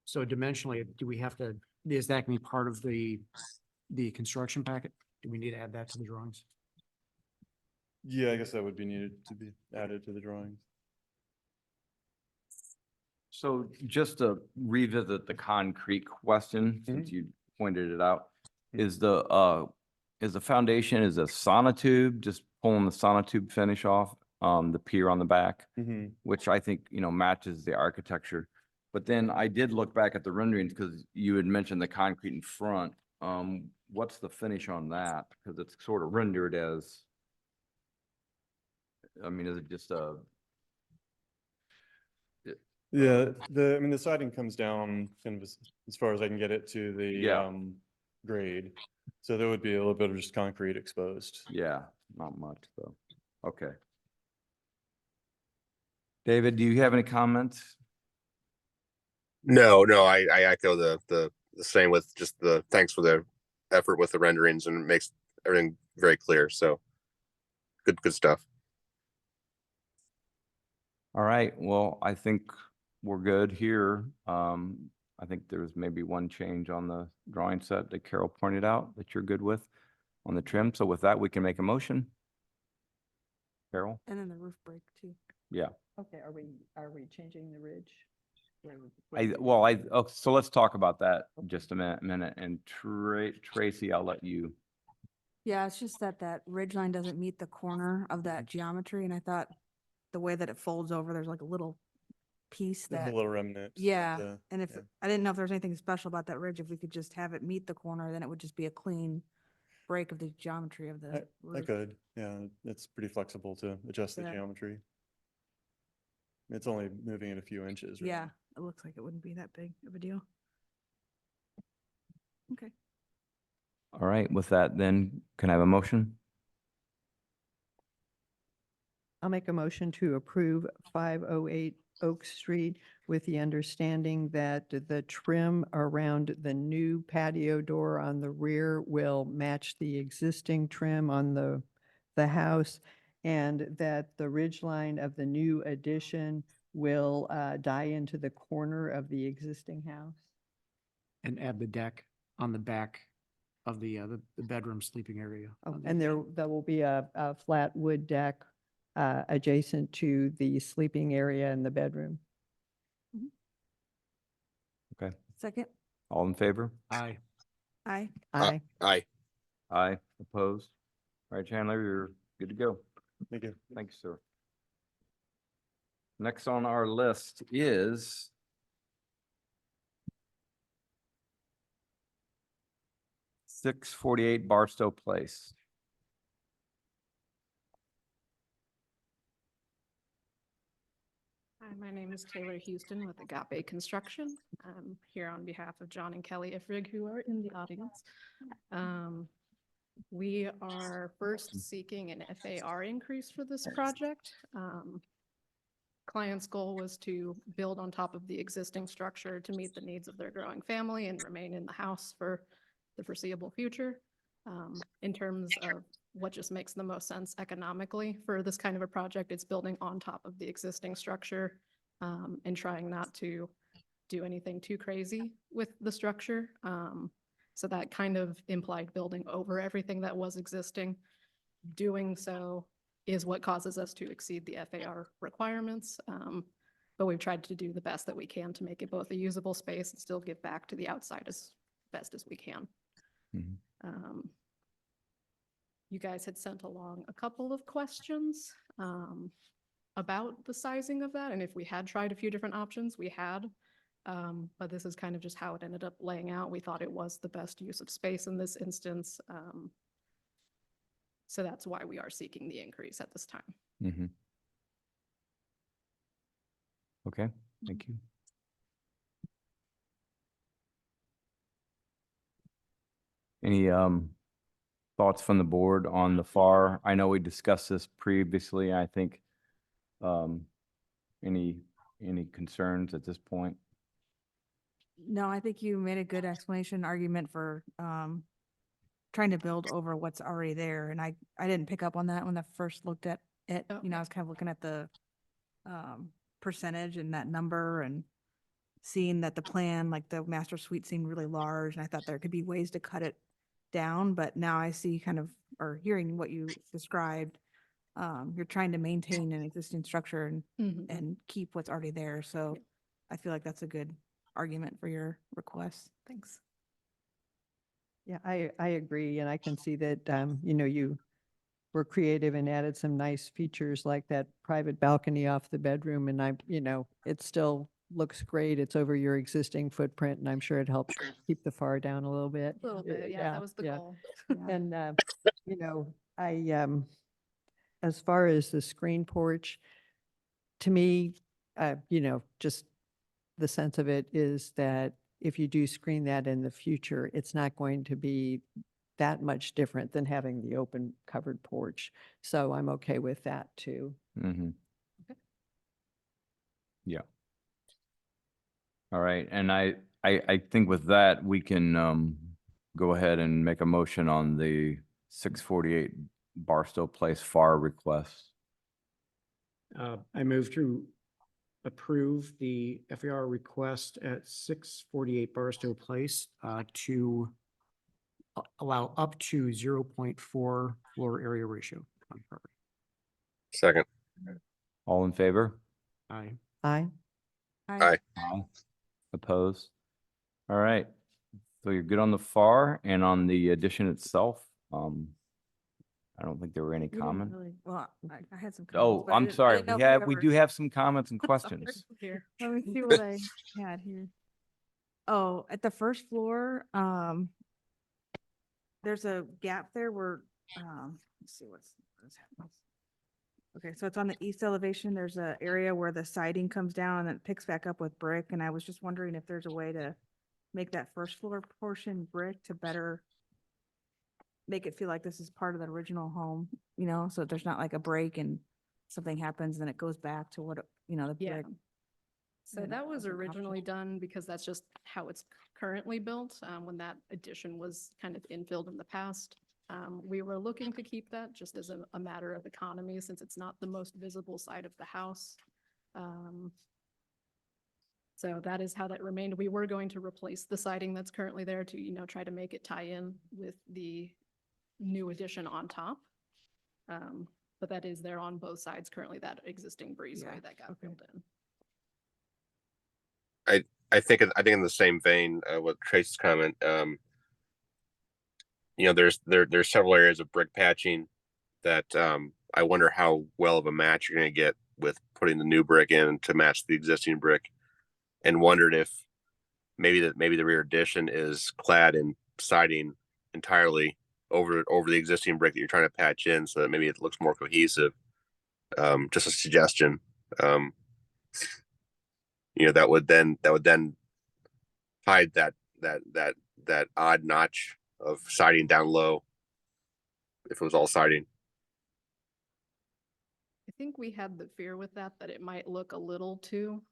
So dimensionally, do we have to, is that gonna be part of the construction packet? Do we need to add that to the drawings? Yeah, I guess that would be needed to be added to the drawings. So just to revisit the concrete question, since you pointed it out, is the foundation, is a sonotube, just pulling the sonotube finish off, the pier on the back, Mm-hmm. which I think, you know, matches the architecture. But then I did look back at the renderings because you had mentioned the concrete in front. What's the finish on that? Because it's sort of rendered as, I mean, is it just a? Yeah, I mean, the siding comes down kind of as far as I can get it to the Yeah. grade. So there would be a little bit of just concrete exposed. Yeah, not much though. Okay. David, do you have any comments? No, no, I echo the same with just the thanks for the effort with the renderings and it makes everything very clear. So good stuff. All right, well, I think we're good here. I think there's maybe one change on the drawing set that Carol pointed out that you're good with on the trim. So with that, we can make a motion. Carol? And then the roof break too. Yeah. Okay, are we changing the ridge? So let's talk about that in just a minute. And Tracy, I'll let you. Yeah, it's just that that ridge line doesn't meet the corner of that geometry, and I thought the way that it folds over, there's like a little piece There's that, a little remnant. yeah, uh, and if, yeah. I didn't know if there was anything special about that ridge, if we could just have it meet the corner, then it would just be a clean break of the geometry of the I roof. could, yeah, it's pretty flexible to adjust the Yeah. geometry. It's only moving it a few inches. really. Yeah, it looks like it wouldn't be that big of a deal. Okay. All right, with that, then can I have a motion? I'll make a motion to approve 508 Oak Street with the understanding that the trim around the new patio door on the rear will match the existing trim on the house, and that the ridge line of the new addition will die into the corner of the existing house. And add the deck on the back of the bedroom sleeping area. Oh, on the and there addition. will be a flat wood deck adjacent to the sleeping area in the bedroom. Okay, Second, all in favor? Aye. aye. Aye. Aye. Aye, opposed? All right, Chandler, you're good to go. Thank you. Thank you, sir. Next on our list is 648 Barstow Place. Hi, my name is Taylor Houston with Agape Construction. I'm here on behalf of John and Kelly Ifrig, who are in the audience. We are first seeking an FAR increase for this project. Client's goal was to build on top of the existing structure to meet the needs of their growing family and remain in the house for the foreseeable future. In terms of what just makes the most sense economically for this kind of a project, it's building on top of the existing structure and trying not to do anything too crazy with the structure. So that kind of implied building over everything that was existing. Doing so is what causes us to exceed the FAR requirements. But we've tried to do the best that we can to make it both a usable space and still give back to the outside as best as we can. Mhm. You guys had sent along a couple of questions about the sizing of that, and if we had tried a few different options, we had. But this is kind of just how it ended up laying out. We thought it was the best use of space in this instance. So that's why we are seeking the increase at this time. Mhm. Okay, thank you. Any thoughts from the board on the FAR? I know we discussed this previously. I think any concerns at this point? No, I think you made a good explanation, argument for trying to build over what's already there. And I didn't pick up on that when I first looked at it. Oh. You know, I was kind of looking at the percentage and that number and seeing that the plan, like the master suite seemed really large. And I thought there could be ways to cut it down, but now I see kind of, or hearing what you described, you're trying to maintain an existing structure and keep what's already there. So Yeah. I feel like that's a good argument for your request. Thanks. Yeah, I agree. And I can see that, you were creative and added some nice features like that private balcony off the bedroom. And it still looks great. It's over your existing footprint and I'm sure it helps keep the FAR down a little bit. A little bit, yeah, that was the goal. And, as far as the screen porch, to me, just the sense of it is that if you do screen that in the future, it's not going to be that much different than having the open covered porch. So I'm okay with that too. Mhm. Okay. All right, and I think with that, we can go ahead and make a motion on the 648 Barstow Place FAR request. I move to approve the FAR request at 648 Barstow Place to allow up to 0.4 floor area ratio on property. Second. All in favor? Aye. Aye. Aye. Aye. Opposed? All right. So you're good on the FAR and on the addition itself. I don't think there were any We didn't comments. really- Well, I had some. comments, Oh, but I I'm didn't- I sorry. didn't know We if have, we ever- do have some comments and questions. Here, let me see what I had here. Oh, at the first floor, there's a gap there where, let's see what's happening. Okay, so it's on the east elevation. There's a area where the siding comes down and it picks back up with brick. And I was just wondering if there's a way to make that first floor portion brick to better make it feel like this is part of the original home, you know, so there's not like a break and something happens, then it goes back to what, the Yeah. brick. So Yeah, that was as an originally option. done because that's just how it's currently built, when that addition was kind of infilled in the past. We were looking to keep that just as a matter of economy, since it's not the most visible side of the house. So that is how that remained. We were going to replace the siding that's currently there to, try to make it tie in with the new addition on top. But that is there on both sides currently, that existing breezeway Yeah, that got okay. built in. I think in the same vein, with Trace's comment, there's several areas of brick patching that I wonder how well of a match you're going to get with putting the new brick in to match the existing brick, and wondered if maybe the rear addition is clad in siding entirely over the existing brick that you're trying to patch in, so that maybe it looks more cohesive. Just a suggestion. That would then hide that odd notch of siding down low if it was all siding. I think we had the fear with that it might look a little too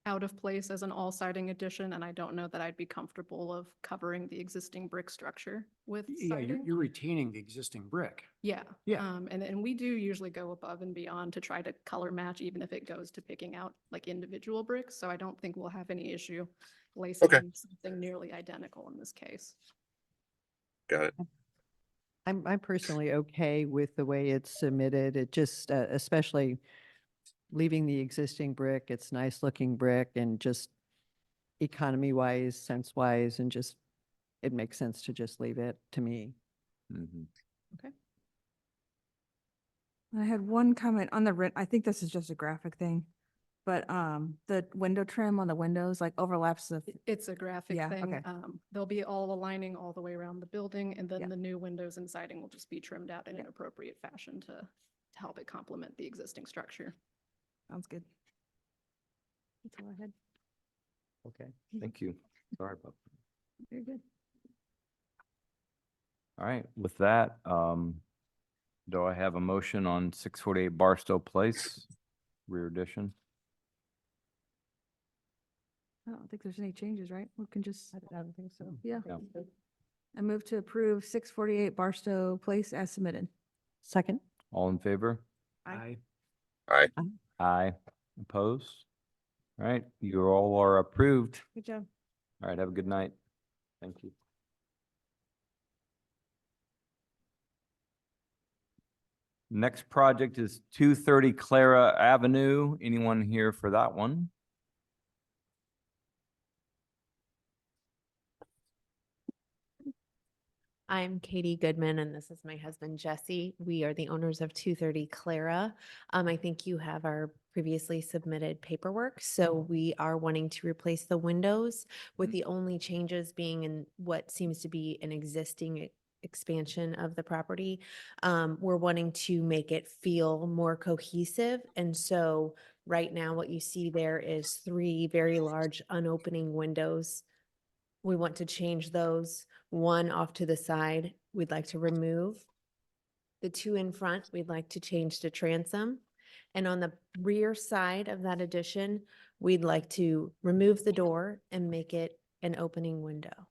out of place as an all siding addition, and I don't know that I'd be comfortable of covering the existing brick structure with Yeah, siding. you're retaining the existing brick. Yeah. Yeah. And we do usually go above and beyond to try to color match, even if it goes to picking out like individual bricks. So I don't think we'll have any issue lacing something nearly identical in this case. Got it. I'm personally okay with the way it's submitted. It just, especially leaving the existing brick, it's nice looking brick and just economy wise, sense wise, and just, it makes sense to just leave it to me. Mhm. I had one comment on the rent. I think this is just a graphic thing, but the window trim on the windows like overlaps the. It's a graphic Yeah, thing. okay. They'll be all aligning all the way around the building, and Yeah. then the new windows and siding will just be trimmed out in an appropriate fashion to help it complement the existing structure. Sounds good. That's all I had. Okay, thank you. Sorry about that. Very good. All right, with that, do I have a motion on 648 Barstow Place, rear addition? I don't think there's any changes, right? We can just. I don't think so. Yeah. Yeah. I move to approve 648 Barstow Place as submitted. Second? All in favor? Aye. Aye. Opposed? All right, you all are approved. Good job. All right, have a good night. Thank you. Next project is 230 Clara Avenue. Anyone here for that one? I'm Katie Goodman, and this is my husband Jesse. We are the owners of 230 Clara. I think you have our previously submitted paperwork, so we are wanting to replace the windows, with the only changes being in what seems to be an existing expansion of the property. We're wanting to make it feel more cohesive, and so right now what you see there is 3 very large unopening windows. We want to change those. 1 off to the side, we'd like to remove. The 2 in front, we'd like to change to transom. And on the rear side of that addition, we'd like to remove the door and make it an opening window.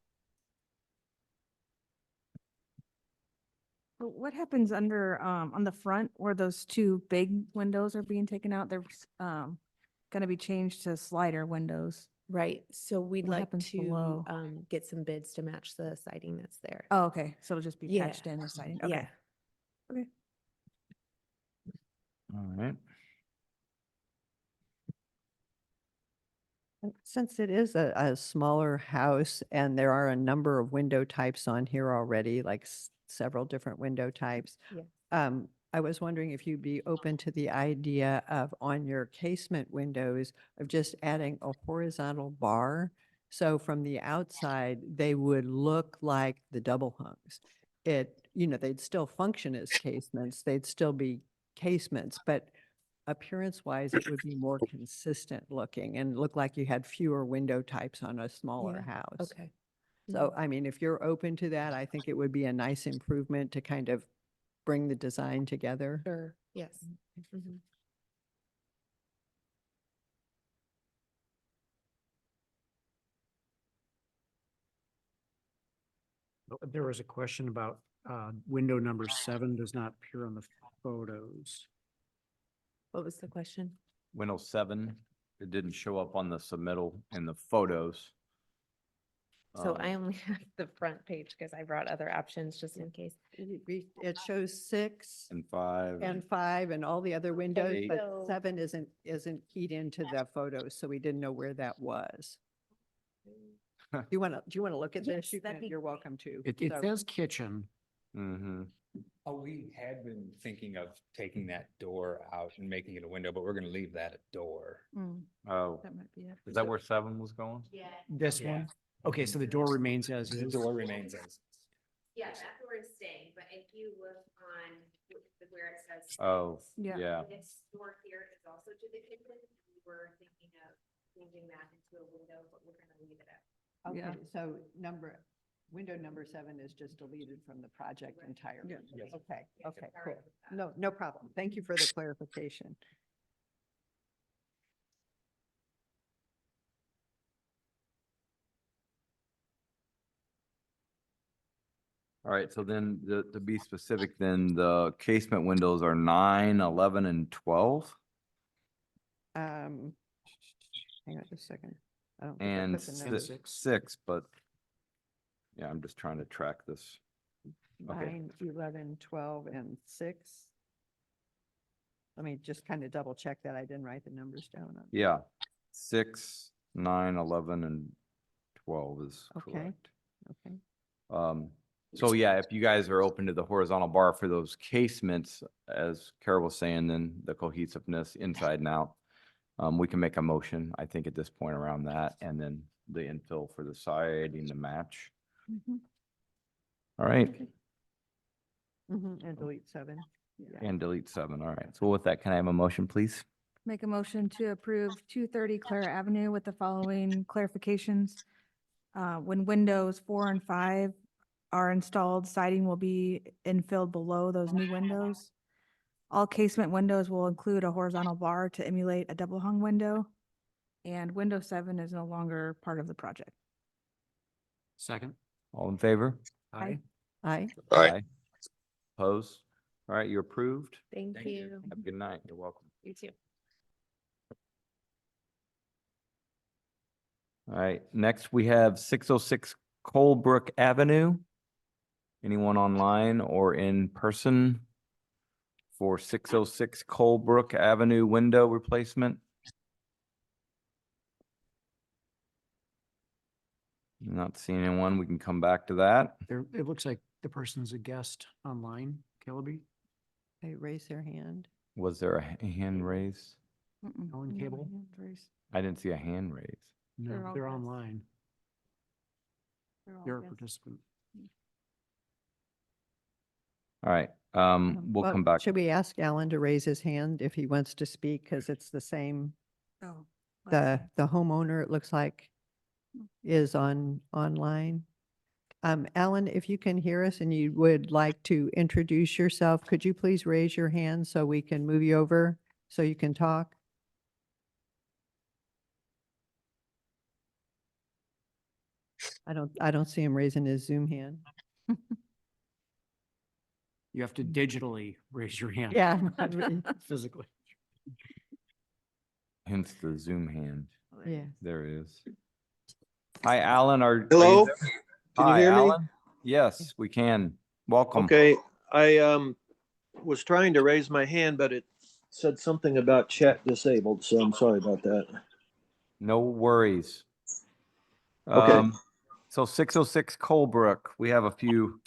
But what happens under, on the front where those two big windows are being taken out? They're, gonna be changed to slider windows. Right, so we'd What like happens to below? get some bids to match the siding that's there. Oh, okay, so it'll just be Yeah. patched in or siding, Yeah. okay. Okay. All right. And since it is a smaller house and there are a number of window types on here already, like several different window types. Yeah. I was wondering if you'd be open to the idea of on your casement windows of just adding a horizontal bar. So from the outside, they would look like the double hungs. They'd still function as casements, they'd still be casements, but appearance-wise, it would be more consistent looking and look like you had fewer window types on a smaller Yeah, house. Okay. So, I mean, if you're open to that, I think it would be a nice improvement to kind of bring the design together. Sure, yes. Mhm. There was a question about window number 7 does not appear on the photos. What was the question? Window 7, it didn't show up on the submittal in the photos. So I Um, only have the front page because I brought other options just in case. It shows 6 And 5. and 5 and all the other windows, Eight. but So- 7 isn't keyed into the photos, so we didn't know where that was. Do you want to look at Yes, this? You that'd can, be you're great. welcome to. It So- says kitchen. Mm-hmm. Oh, we had been thinking of taking that door out and making it a window, but we're gonna leave that a door. Oh, That might be it. is that where 7 was going? This Yeah. one? Okay, so the door remains as The is. door remains as. Yeah, that door is staying, but if you look on where it says. Oh, Yeah. yeah. This door here is also to the kitchen. We were thinking of changing that into a window, but we're gonna leave it at. Okay, Yeah. so window number 7 is just deleted from the project entirely. Yeah. Yes. Okay, Yeah, okay, sorry cool. about that. No problem. Thank you for the clarification. All right, so then to be specific, then the casement windows are 9, 11, and 12? Hang on just a second. I don't think I And put the numbers. 6, but yeah, I'm just trying to track this. Okay. 9, 11, 12, and 6. Let me just kind of double check that. I didn't write the numbers down. Yeah, 6, 9, 11, and 12 is Okay. correct. Okay. So yeah, if you guys are open to the horizontal bar for those casements, as Carol was saying, then the cohesiveness inside and out, we can make a motion, I think, at this point around that, and then the infill for the siding to match. Mhm. All right, And delete 7. Yeah. and delete 7. All right. So with that, can I have a motion, please? Make a motion to approve 230 Clara Avenue with the following clarifications. When windows 4 and 5 are installed, siding will be infilled below those new windows. All casement windows will include a horizontal bar to emulate a double hung window. And window 7 is no longer part of the project. Second. All in favor? Aye. Aye. Aye. Opposed? All right, you're approved. Thank Thank you. you. Have a good night. You're welcome. You too. All right, next we have 606 Colebrook Avenue. Anyone online or in person for 606 Colebrook Avenue window replacement? Not seeing anyone. We can come back to that. It looks like the person's a guest online, Kellaby. They raise their hand. Was there a hand raise? Ellen No Cable? hands raised. I didn't see a hand raise. They're No, all they're guests. online. They're all You're a guests. participant. All right, we'll Well, come back. Should we ask Alan to raise his hand if he wants to speak? Because it's the same, Oh. the homeowner, it looks like, is online. Alan, if you can hear us and you would like to introduce yourself, could you please raise your hand so we can move you over so you can talk? I don't see him raising his Zoom hand. You have to digitally raise your hand. Yeah. not Physically. Hence the Zoom hand. Yeah. There it is. Hi, Alan. Are you Hello? there? Can you Hi, hear me? Alan. Yes, we can. Welcome. Okay, I was trying to raise my hand, but it said something about chat disabled, so I'm sorry about that. No worries. Okay. So 606 Colebrook, we have a few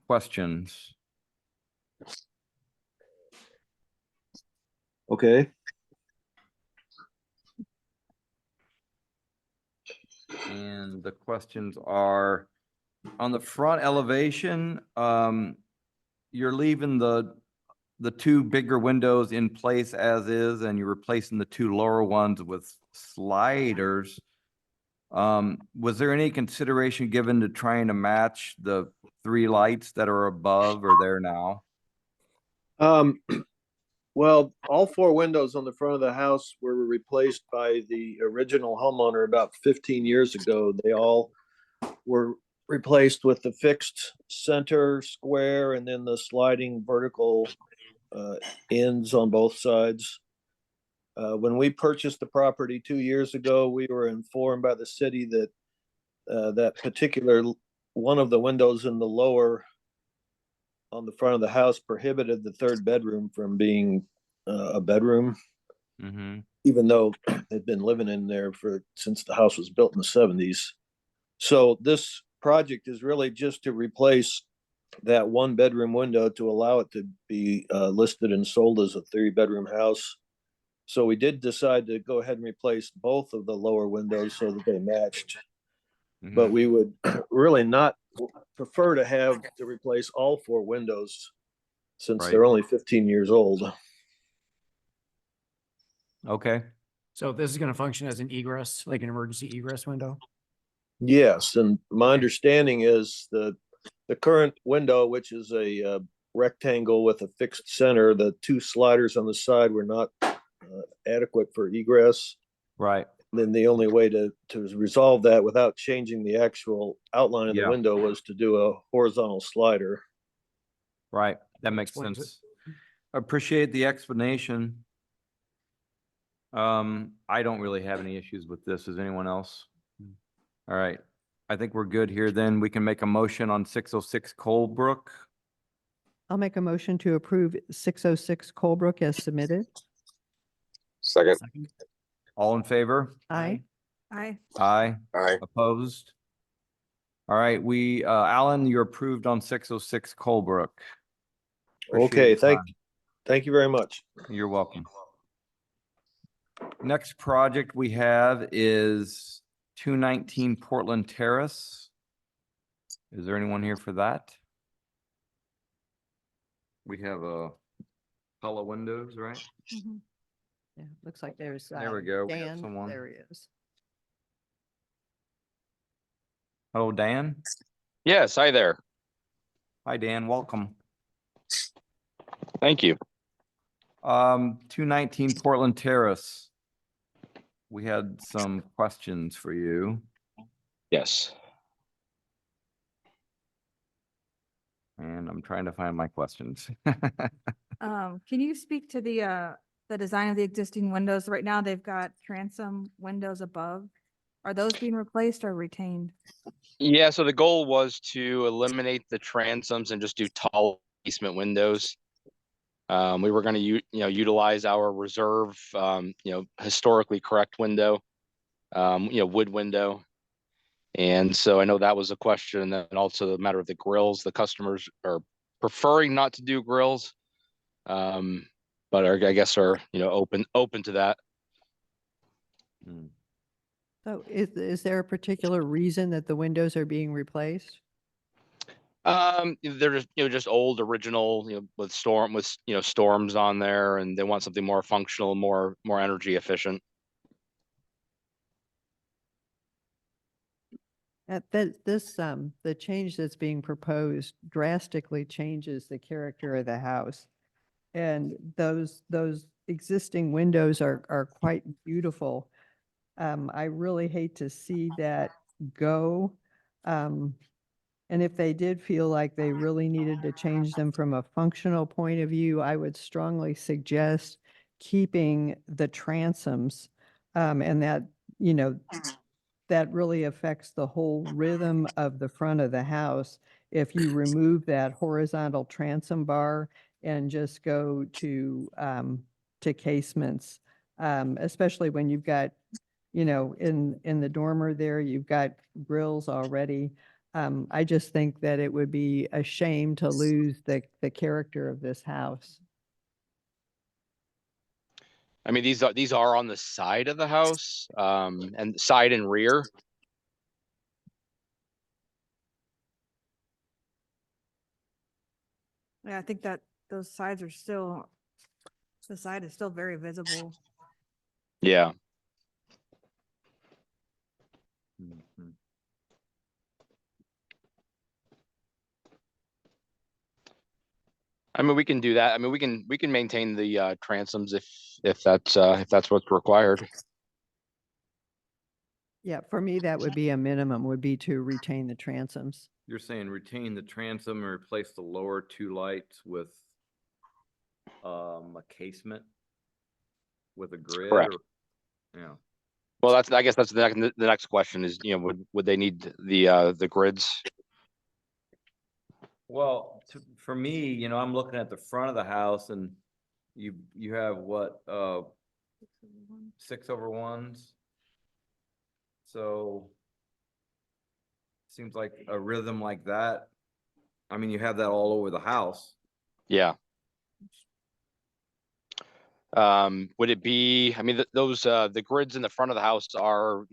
questions. Okay. And the questions are, on the front elevation, you're leaving the two bigger windows in place as is, and you're replacing the two lower ones with sliders. Was there any consideration given to trying to match the three lights that are above or there now? Well, all four windows on the front of the house were replaced by the original homeowner about 15 years ago. They all were replaced with the fixed center square and then the sliding vertical ends on both sides. When we purchased the property 2 years ago, we were informed by the city that that particular one of the windows in the lower on the front of the house prohibited the third bedroom from being a bedroom, Mm-hmm. even though they'd been living in there since the house was built in the 70s. So this project is really just to replace that one bedroom window to allow it to be listed and sold as a 3-bedroom house. So we did decide to go ahead and replace both of the lower windows so that they matched. But we would really not prefer to replace all four windows since Right. they're only 15 years old. Okay. So this is going to function as an egress, like an emergency egress window? Yes, and my understanding is the current window, which is a rectangle with a fixed center, the two sliders on the side were not adequate for egress. Right. Then the only way to resolve that without changing the actual outline of the Yeah. window was to do a horizontal slider. Right. That makes Explains it. sense. Appreciate the explanation. I don't really have any issues with this. Does anyone else? All right. I think we're good here. Then we can make a motion on 606 Colebrook. I'll make a motion to approve 606 Colebrook as submitted. Second. All in favor? Aye. Aye. Aye. Aye. Opposed? All right, Alan, you're approved on 606 Colebrook. Appreciate Okay, your time. thank you very much. You're welcome. Next project we have is 219 Portland Terrace. Is there anyone here for that? We have color windows, right? Yeah, looks like there's. There we go. We got Dan, someone. there he is. Hello, Dan. Yes, hi there. Hi, Dan. Welcome. Thank you. 219 Portland Terrace. We had some questions for you. Yes. And I'm trying to find my questions. Can you speak to the design of the existing windows? Right now, they've got transom windows above. Are those being replaced or retained? Yeah, so the goal was to eliminate the transoms and just do tall basement windows. We were going to utilize our reserve, historically correct window, wood window. And so I know that was a question, and then also the matter of the grills. The customers are preferring not to do grills, but I guess are open to that. So is there a particular reason that the windows are being replaced? They're just old original, with storms on there, and they want something more functional, more energy efficient. The change that's being proposed drastically changes the character of the house. And those existing windows are quite beautiful. I really hate to see that go. And if they did feel like they really needed to change them from a functional point of view, I would strongly suggest keeping the transoms. And that, you know, that really affects the whole rhythm of the front of the house. If you remove that horizontal transom bar and just go to casements, especially when you've got, you know, in the dormer there, you've got grills already. I just think that it would be a shame to lose the character of this house. I mean, these are on the side of the house, and side and rear. Yeah, I think that those sides are still, the side is still very visible. Yeah. Mhm. I mean, we can do that. I mean, we can maintain the transoms if that's what's required. Yeah, for me, that would be a minimum, would be to retain the transoms. You're saying retain the transom and replace the lower two lights with a casement with a grid? Correct. Yeah. Well, I guess that's the next question is, you know, would they need the grids? Well, for me, you know, I'm looking at the front of the house and you have what, 6/1s? So seems like a rhythm like that. I mean, you have that all over the house. Yeah. Would it be, I mean, those, the grids in the front of the house are,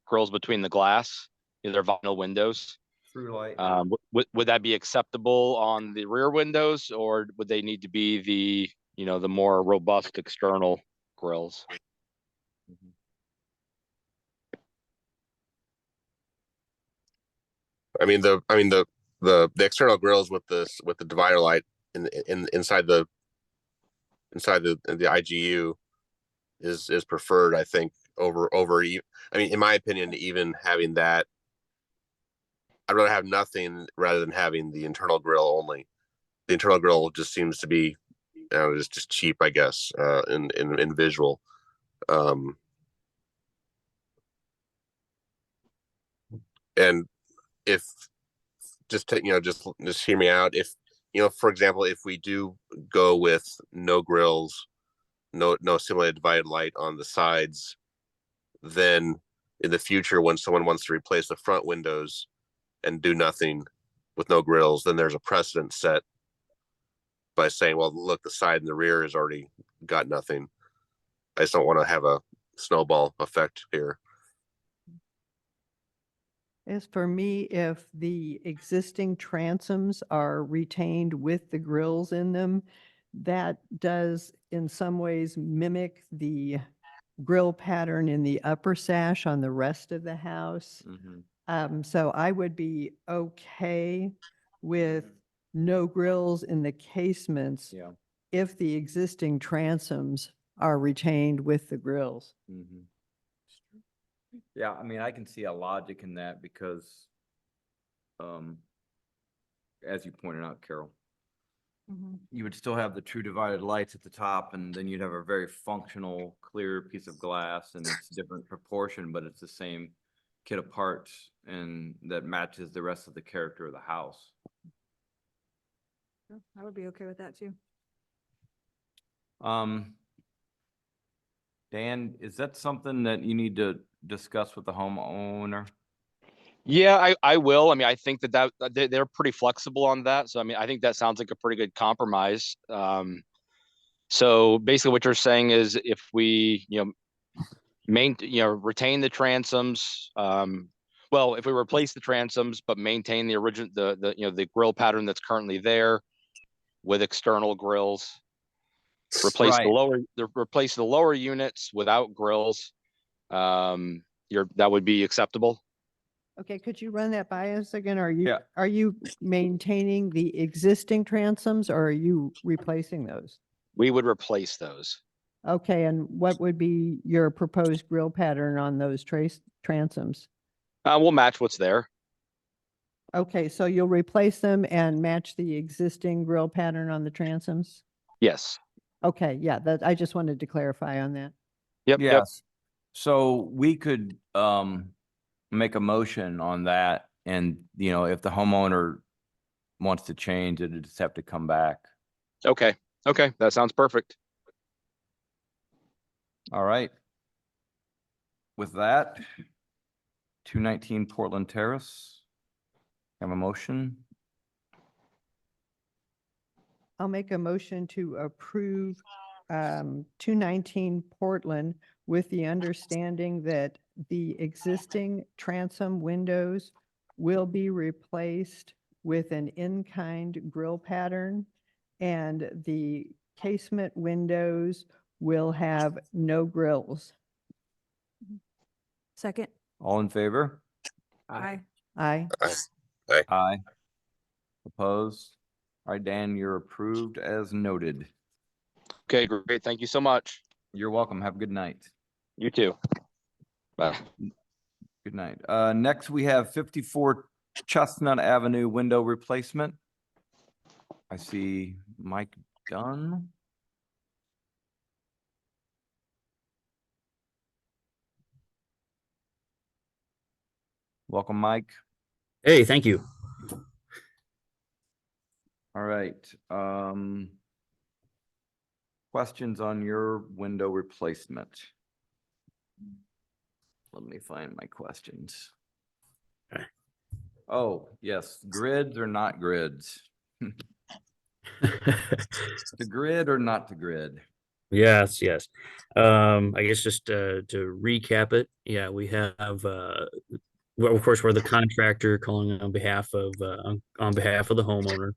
grills between the glass, they're vinyl windows. True light. Would that be acceptable on the rear windows, or would they need to be the more robust external grills? I mean, the external grills with the divider light inside the IGU is preferred, I think, over I mean, in my opinion, even having that, I'd rather have nothing rather than having the internal grill only. The internal grill just seems to be, just cheap, I guess, in visual. And if just hear me out. If, for example, if we do go with no grills, no simulated divided light on the sides, then in the future, when someone wants to replace the front windows and do nothing with no grills, then there's a precedent set by saying, well, look, the side and the rear has already got nothing. I just don't want to have a snowball effect here. As for me, if the existing transoms are retained with the grills in them, that does in some ways mimic the grill pattern in the upper sash on the rest of the house. So I would be okay with no grills in the casements Yeah. if the existing transoms are retained with the grills. Yeah, I mean, I can see a logic in that because, as you pointed out, Carol, you would still have the true divided lights at the top, and then you'd have a very functional, clear piece of glass, and it's different proportion, but it's the same kit of parts, and that matches the rest of the character of the house. I would be okay with that too. Dan, is that something that you need to discuss with the homeowner? Yeah, I will. I mean, I think that they're pretty flexible on that. So, I mean, I think that sounds like a pretty good compromise. So basically what you're saying is if we, retain the transoms, well, if we replace the transoms, but maintain the original, the grill pattern that's currently there with external grills, replace the lower units without grills, that would be acceptable. Okay, could you run that by us again? Are you maintaining the existing transoms or are you replacing those? We would replace those. Okay, and what would be your proposed grill pattern on those transoms? We'll match what's there. Okay, so you'll replace them and match the existing grill pattern on the transoms? Yes. Okay, yeah, that, I just wanted to clarify on that. Yep. Yep. Yes. So we could make a motion on that, and if the homeowner wants to change it, just have to come back. Okay. Okay. That sounds perfect. All right. With that, 219 Portland Terrace. Have a motion? I'll make a motion to approve 219 Portland with the understanding that the existing transom windows will be replaced with an in-kind grill pattern, and the casement windows will have no grills. Second. All in favor? Aye. Aye. Aye. Opposed? All right, Dan, you're approved as noted. Okay, great. Thank you so much. You're welcome. Have a good night. You too. Bye. Good night. Next we have 54 Chestnut Avenue window replacement. I see Mike Dunn. Welcome, Mike. Hey, thank you. All right. Questions on your window replacement? Let me find my questions. Okay. Oh, yes, grids or not grids? To grid or not to grid? Yes, yes. I guess just to recap it, yeah, we have well, of course, we're the contractor calling on behalf of the homeowner.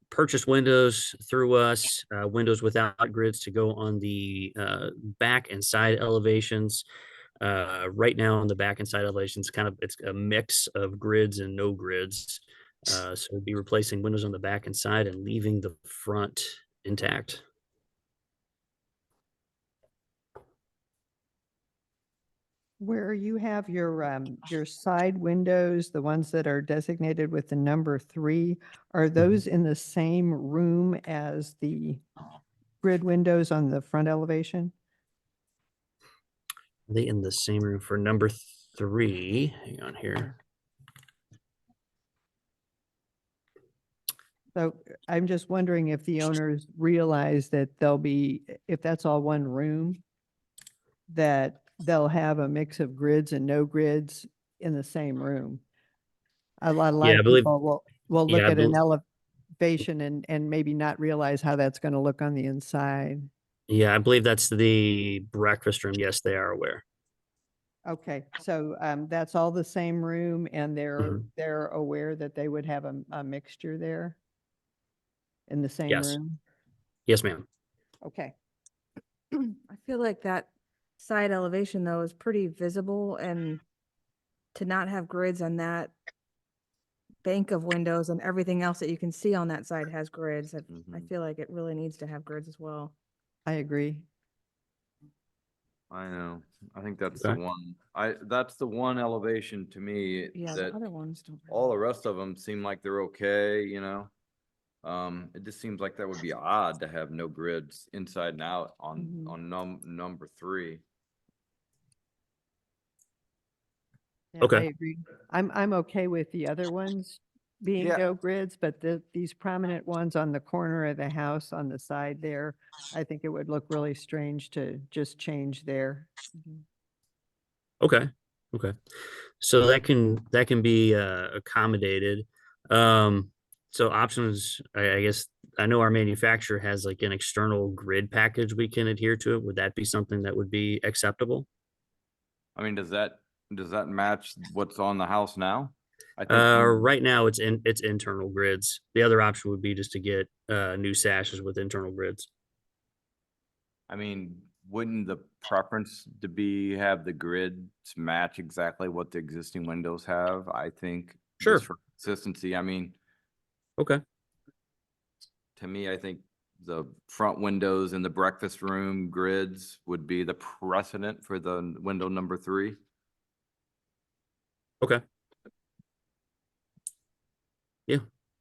Purchase windows through us, windows without grids to go on the back and side elevations. Right now on the back and side elevations, it's a mix of grids and no grids. So we'll be replacing windows on the back and side and leaving the front intact. Where you have your side windows, the ones that are designated with the number 3, are those in the same room as the grid windows on the front elevation? Are they in the same room for number 3? Hang on here. So I'm just wondering if the owners realize that they'll be, if that's all one room, that they'll have a mix of grids and no grids in the same room. A lot Yeah, I of believe- people will look yeah, I at an bel- elevation and maybe not realize how that's going to look on the inside. Yeah, I believe that's the breakfast room. Yes, they are aware. Okay, so that's all the same room, and Mhm. they're aware that they would have a mixture there in the same Yes. room? Yes, ma'am. Okay. I feel like that side elevation though is pretty visible, and to not have grids on that bank of windows and everything else that you can see on that side has grids. I feel like it really needs to have grids as well. I agree. I know. I think that's Okay. the one. That's the one elevation to me Yeah, the that other ones don't. all the rest of them seem like they're okay, It just seems like that would be odd to have no grids inside and out on number 3. Yeah, Okay. I agree. I'm okay with the other ones being Yeah. no grids, but these prominent ones on the corner of the house on the side there, I think it would look really strange to just change there. Okay. Okay. So that can be accommodated. So options, I guess, I know our manufacturer has like an external grid package we can adhere to. Would that be something that would be acceptable? I mean, does that match what's on the house now? I think Right now it's internal grids. The other option would be just to get new sashes with internal grids. I mean, wouldn't the preference to have the grids match exactly what the existing windows have? I think. Sure. Just for consistency. I mean, Okay. to me, I think the front windows in the breakfast room grids would be the precedent for the window number 3. Okay. Yeah,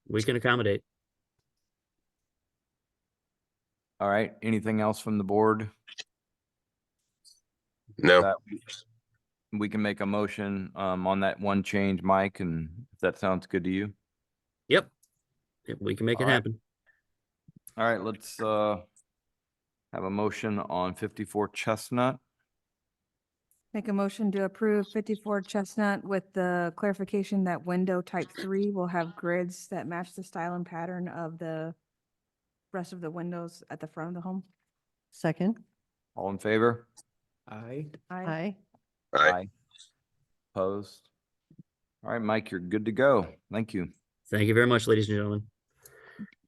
we can accommodate. All right, anything else from the board? No. That we can make a motion on that one change, Mike, and if that sounds good to you. Yep. Yep, we can make it All right. happen. All right, let's have a motion on 54 Chestnut. Make a motion to approve 54 Chestnut with the clarification that window type 3 will have grids that match the style and pattern of the rest of the windows at the front of the home. Second. All in favor? Aye. Aye. Aye. Opposed? All right, Mike, you're good to go. Thank you. Thank you very much, ladies and gentlemen.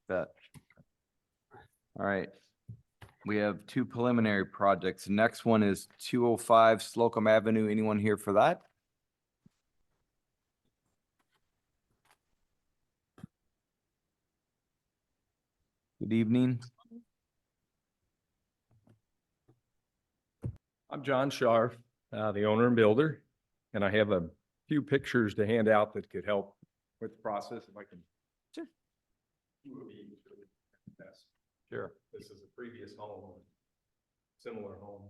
Bet. All right. We have two preliminary projects. The next one is 205 Slocum Avenue. Anyone here for that? Good evening. I'm John Scharf, the owner and builder, and I have a few pictures to hand out that could help with the process if I can. Sure. Sure. This is a previous home, similar home.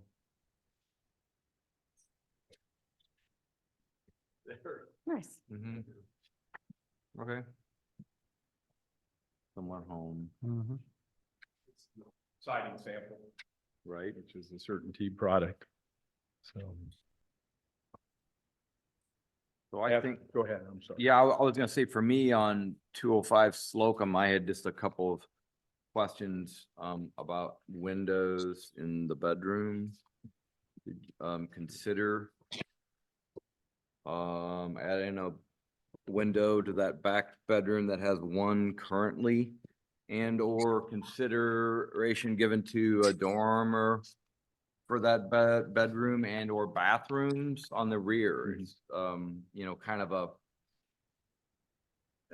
There. Nice. Mm-hmm. Okay. Someone home. Siding sample, Right. which is a CertainTeed product. So. So I think, Go ahead, I'm sorry. yeah, I was gonna say for me on 205 Slocum, I had just a couple of questions about windows in the bedrooms. Consider adding a window to that back bedroom that has one currently, and or consideration given to a dormer for that bedroom and or bathrooms on the rear. It's, you know, kind of a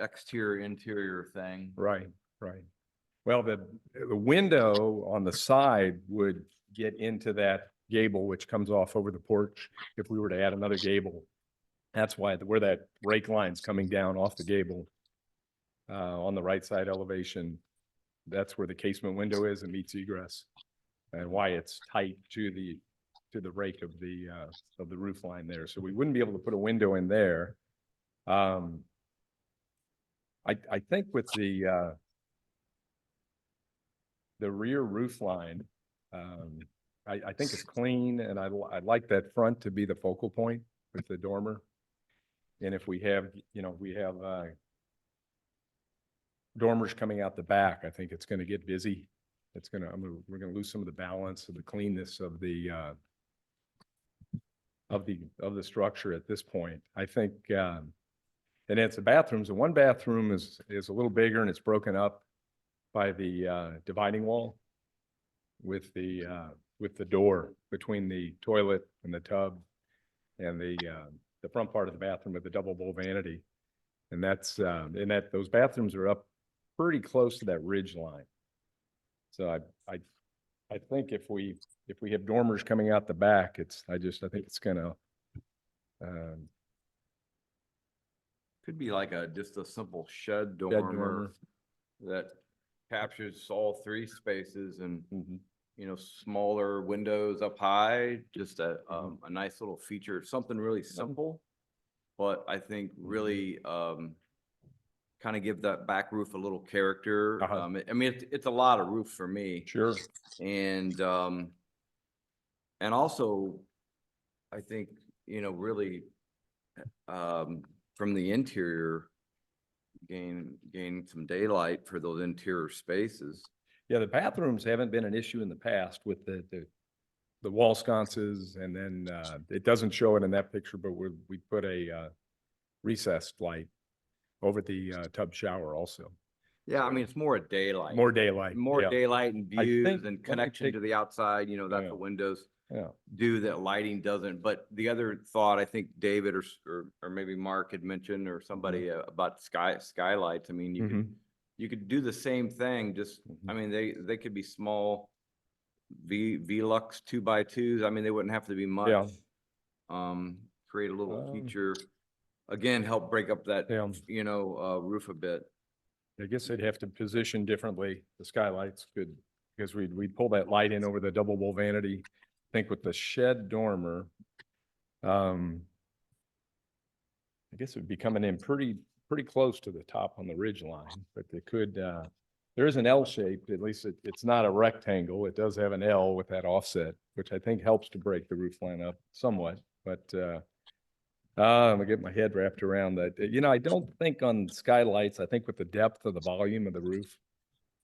exterior, interior thing. Right, right. Well, the window on the side would get into that gable, which comes off over the porch. If we were to add another gable, that's why where that rake line's coming down off the gable on the right side elevation, that's where the casement window is and meets egress, and why it's tight to the rake of the roof line there. So we wouldn't be able to put a window in there. I think with the rear roof line, I think it's clean, and I'd like that front to be the focal point with the dormer. And if we have, you know, dormers coming out the back, I think it's gonna get busy. We're gonna lose some of the balance of the cleanness of the structure at this point. I think, and it's the bathrooms, and one bathroom is a little bigger and it's broken up by the dividing wall with the door between the toilet and the tub and the front part of the bathroom with the double bowl vanity. And that's, those bathrooms are up pretty close to that ridge line. So I think if we have dormers coming out the back, I think it's gonna, Could be like just a simple shed dormer. dormer that captures all three spaces and, you know, smaller windows up high, just a nice little feature, something really simple. But I think really, kind of give that back roof a little character. Uh-huh. I mean, it's a lot of roof for me. Sure. And also, I think, you know, really, from the interior, gain some daylight for those interior spaces. Yeah, the bathrooms haven't been an issue in the past with the wall sconces, and then it doesn't show it in that picture, but we put a recessed light over the tub shower also. Yeah, I mean, it's more a daylight. More daylight. More yeah. daylight and I views think and let me connection take- to the outside, you know, that Yeah. the windows Yeah. do that lighting doesn't. But the other thought, I think David or maybe Mark had mentioned, or somebody about skylights. I mean, you could do the same thing, just, I mean, they could be small Velux 2x2s. I mean, they wouldn't have to be much. Yeah. Create a little feature. again, help break up that, Yeah. roof a bit. I guess they'd have to position differently. The skylights could, because we'd pull that light in over the double wall vanity. I think with the shed dormer, I guess it would be coming in pretty close to the top on the ridge line, but they could, there is an L shape, at least it's not a rectangle. It does have an L with that offset, which I think helps to break the roof line up somewhat, but, I'm gonna get my head wrapped around that. I don't think on skylights, I think with the depth of the volume of the roof,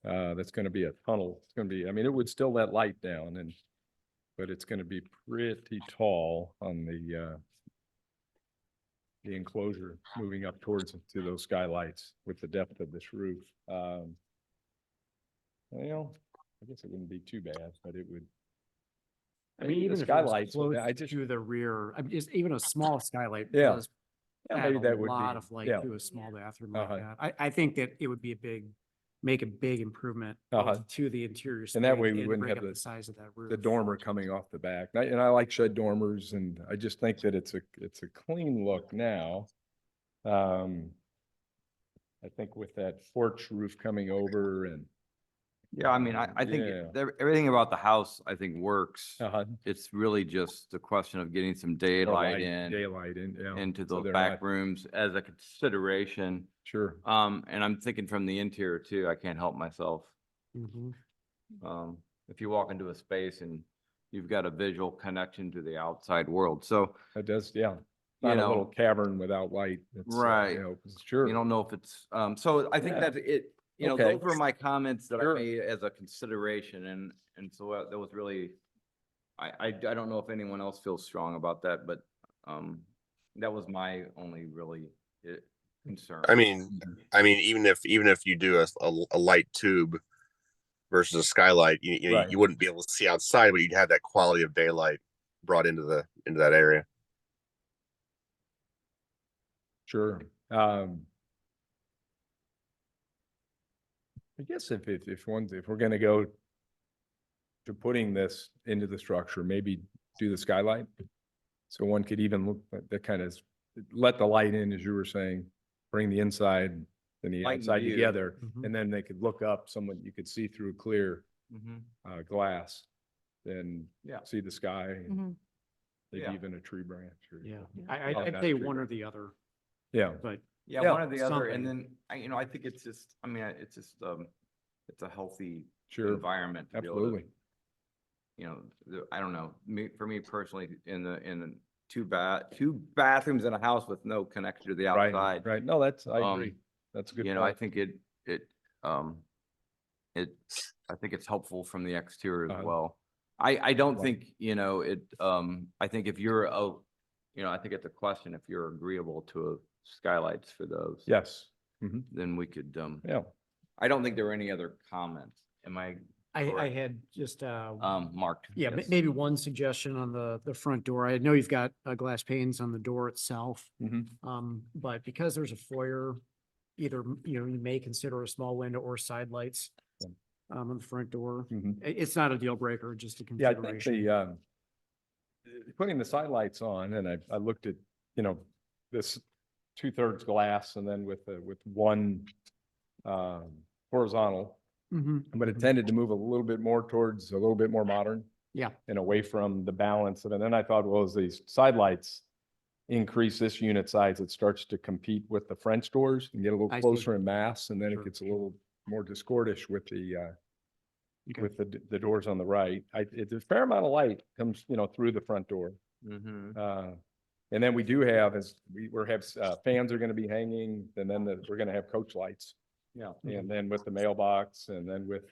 that's gonna be a tunnel. It's gonna be, I mean, it would still let light down but it's gonna be pretty tall on the enclosure moving up towards to those skylights with the depth of this roof. I guess it wouldn't be too bad, but it would. I mean, even the if it was skylights, close I just, to the rear, I mean, just even a small skylight Yeah. does Yeah, add maybe a that would lot be- of light yeah. to a small bathroom like Uh-huh. that. I think that it would be make a big improvement both Uh-huh. to the interior space and that way we and wouldn't break have up the size of that roof. the dormer coming off the back. And I like shed dormers, and I just think that it's a clean look now. I think with that porch roof coming over and. Yeah, I mean, I think Yeah. everything about the house, I think works. Uh-huh. It's really just a question of getting some daylight in. Daylight in, yeah. Into So those they're back not- rooms as a consideration. Sure. And I'm thinking from the interior too, I can't help myself. Mhm. If you walk into a space and you've got a visual connection to the outside world, so. It does, yeah. You Not a know, little cavern without light. It's, Right. Sure. You don't know if it's, so I think Yeah. that it, Okay. those were my comments that I Sure. made as a consideration and so that was really, I don't know if anyone else feels strong about that, but, that was my only really concern. I mean, even if you do a light tube versus a skylight, Right. you wouldn't be able to see outside, but you'd have that quality of daylight brought into that area. Sure. I guess if we're gonna go to putting this into the structure, maybe do the skylight. So one could even look at that kind of, let the light in, as you were saying, bring the inside and the Light and outside view. together, Mhm. and then they could look up, you could see through clear Mhm. glass, then Yeah. see the sky, and Mhm. maybe Yeah. even a tree branch or. Yeah, Oh, I'd not say tree one or branch. the other, Yeah. but Yeah, Yeah, one or the other, and something. then, I think it's just, I mean, it's just, it's a healthy Sure. environment. To be able to, Absolutely. I don't know, for me personally, in the two bathrooms in a house with no connection to the Right, outside. right. No, I Um, agree. That's a good I point. think I think it's helpful from the exterior as Uh-huh. well. I don't Right. think, I think if you're, I think it's a question, if you're agreeable to skylights for those. Yes. Mhm. Then we could, Yeah. I don't think there were any other comments. Am I? I correct? had just, Marked. yeah, yes. maybe one suggestion on the front door. I know you've got glass panes on the door itself. Mhm. But because there's a foyer, either, you may consider a small window or side lights Yeah. on the front door. Mhm. It's not a deal breaker, just a Yeah, I think consideration. putting the side lights on, and I looked at, this 2/3 glass and then with one horizontal, Mhm. but it tended to move a little bit more towards a little bit more modern Yeah, and away from the balance of it. And then I thought, well, as these side lights increase this unit size, it starts to compete with the French doors and get a little I see. closer in mass, and then it Sure, gets a little more discordish with the Okay. with the doors on the right. It's a fair amount of light comes, through the front door. Mhm. And then we do have, fans are gonna be hanging, and then we're gonna have coach lights. Yeah. And then with the mailbox, and then with,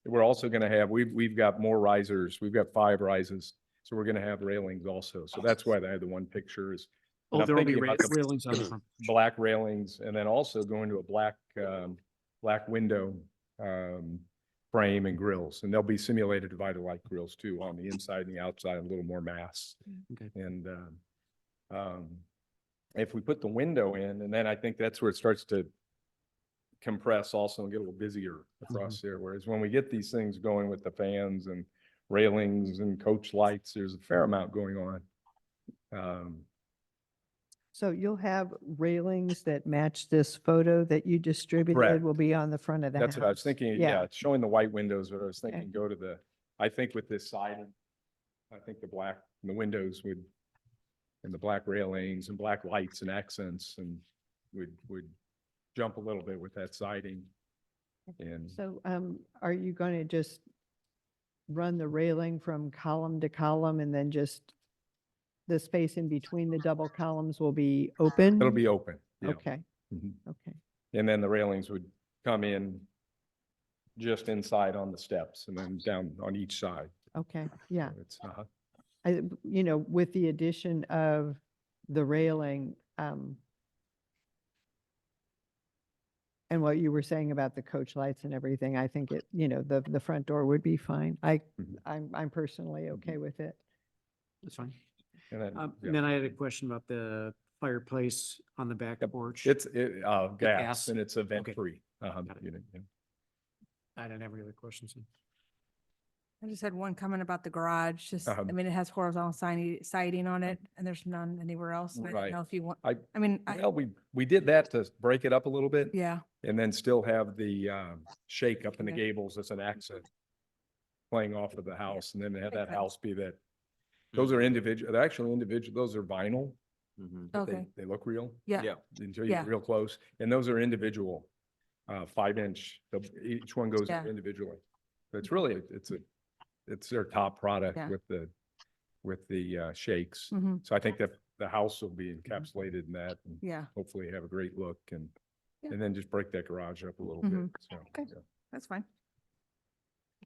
we're also gonna have, we've got more risers. We've got 5 rises. So we're gonna have railings also. So that's why I had the one picture is. and Oh, I'm there'll be thinking about the railings on the front. Black railings, and then also going to a black window, frame and grills. And they'll be simulated divided light grills too, on the inside and the outside, a little more mass. Okay. And, if we put the window in, and then I think that's where it starts to compress also and get a little busier across there. Whereas when we get these things going with the fans and railings and coach lights, there's a fair amount going on. So you'll have railings that match this photo that you distributed Correct. will be on the front of the house. That's what I was thinking. Yeah, it's showing the white windows, but I was thinking go to the, I think with this siding, I think the black, the windows would, and the black railings and black lights and accents and would jump a little bit with that siding. And So, are you going to just run the railing from column to column and then just the space in between the double columns will be open? it'll be open. Yeah. Okay, Mhm. okay. And then the railings would come in just inside on the steps and then down on each side. Okay, yeah. So it's, With the addition of the railing, and what you were saying about the coach lights and everything, I think the front door would be fine. I'm personally okay with it. That's fine. and then, yeah. And then I had a question about the fireplace on the back porch. It's, gas. gas and it's event Okay. free. Got it. Yeah. I didn't have any other questions. I just had one comment about the garage, just, Uh-huh. I mean, it has horizontal siding on it and there's none anywhere else. I Right. don't know if you want, I, I mean, well, we did that to break it up a little bit. yeah, And then still have the shake up in the Okay. gables as an accent playing off of the house, and then have that sense. house be that. Those are individual, they're actually individual, those are vinyl. Mhm. but Okay. They look real yeah. Yeah. until you Yeah. get real close, and those are individual, 5-inch, each one goes Yeah. individually. So it's really, it's their top product Yeah. with the shakes. Mhm. So I think that the house will be encapsulated in that, and Yeah, hopefully have a great look and Yeah. then just break that garage up a little Mhm. bit. So, Okay. yeah. that's fine.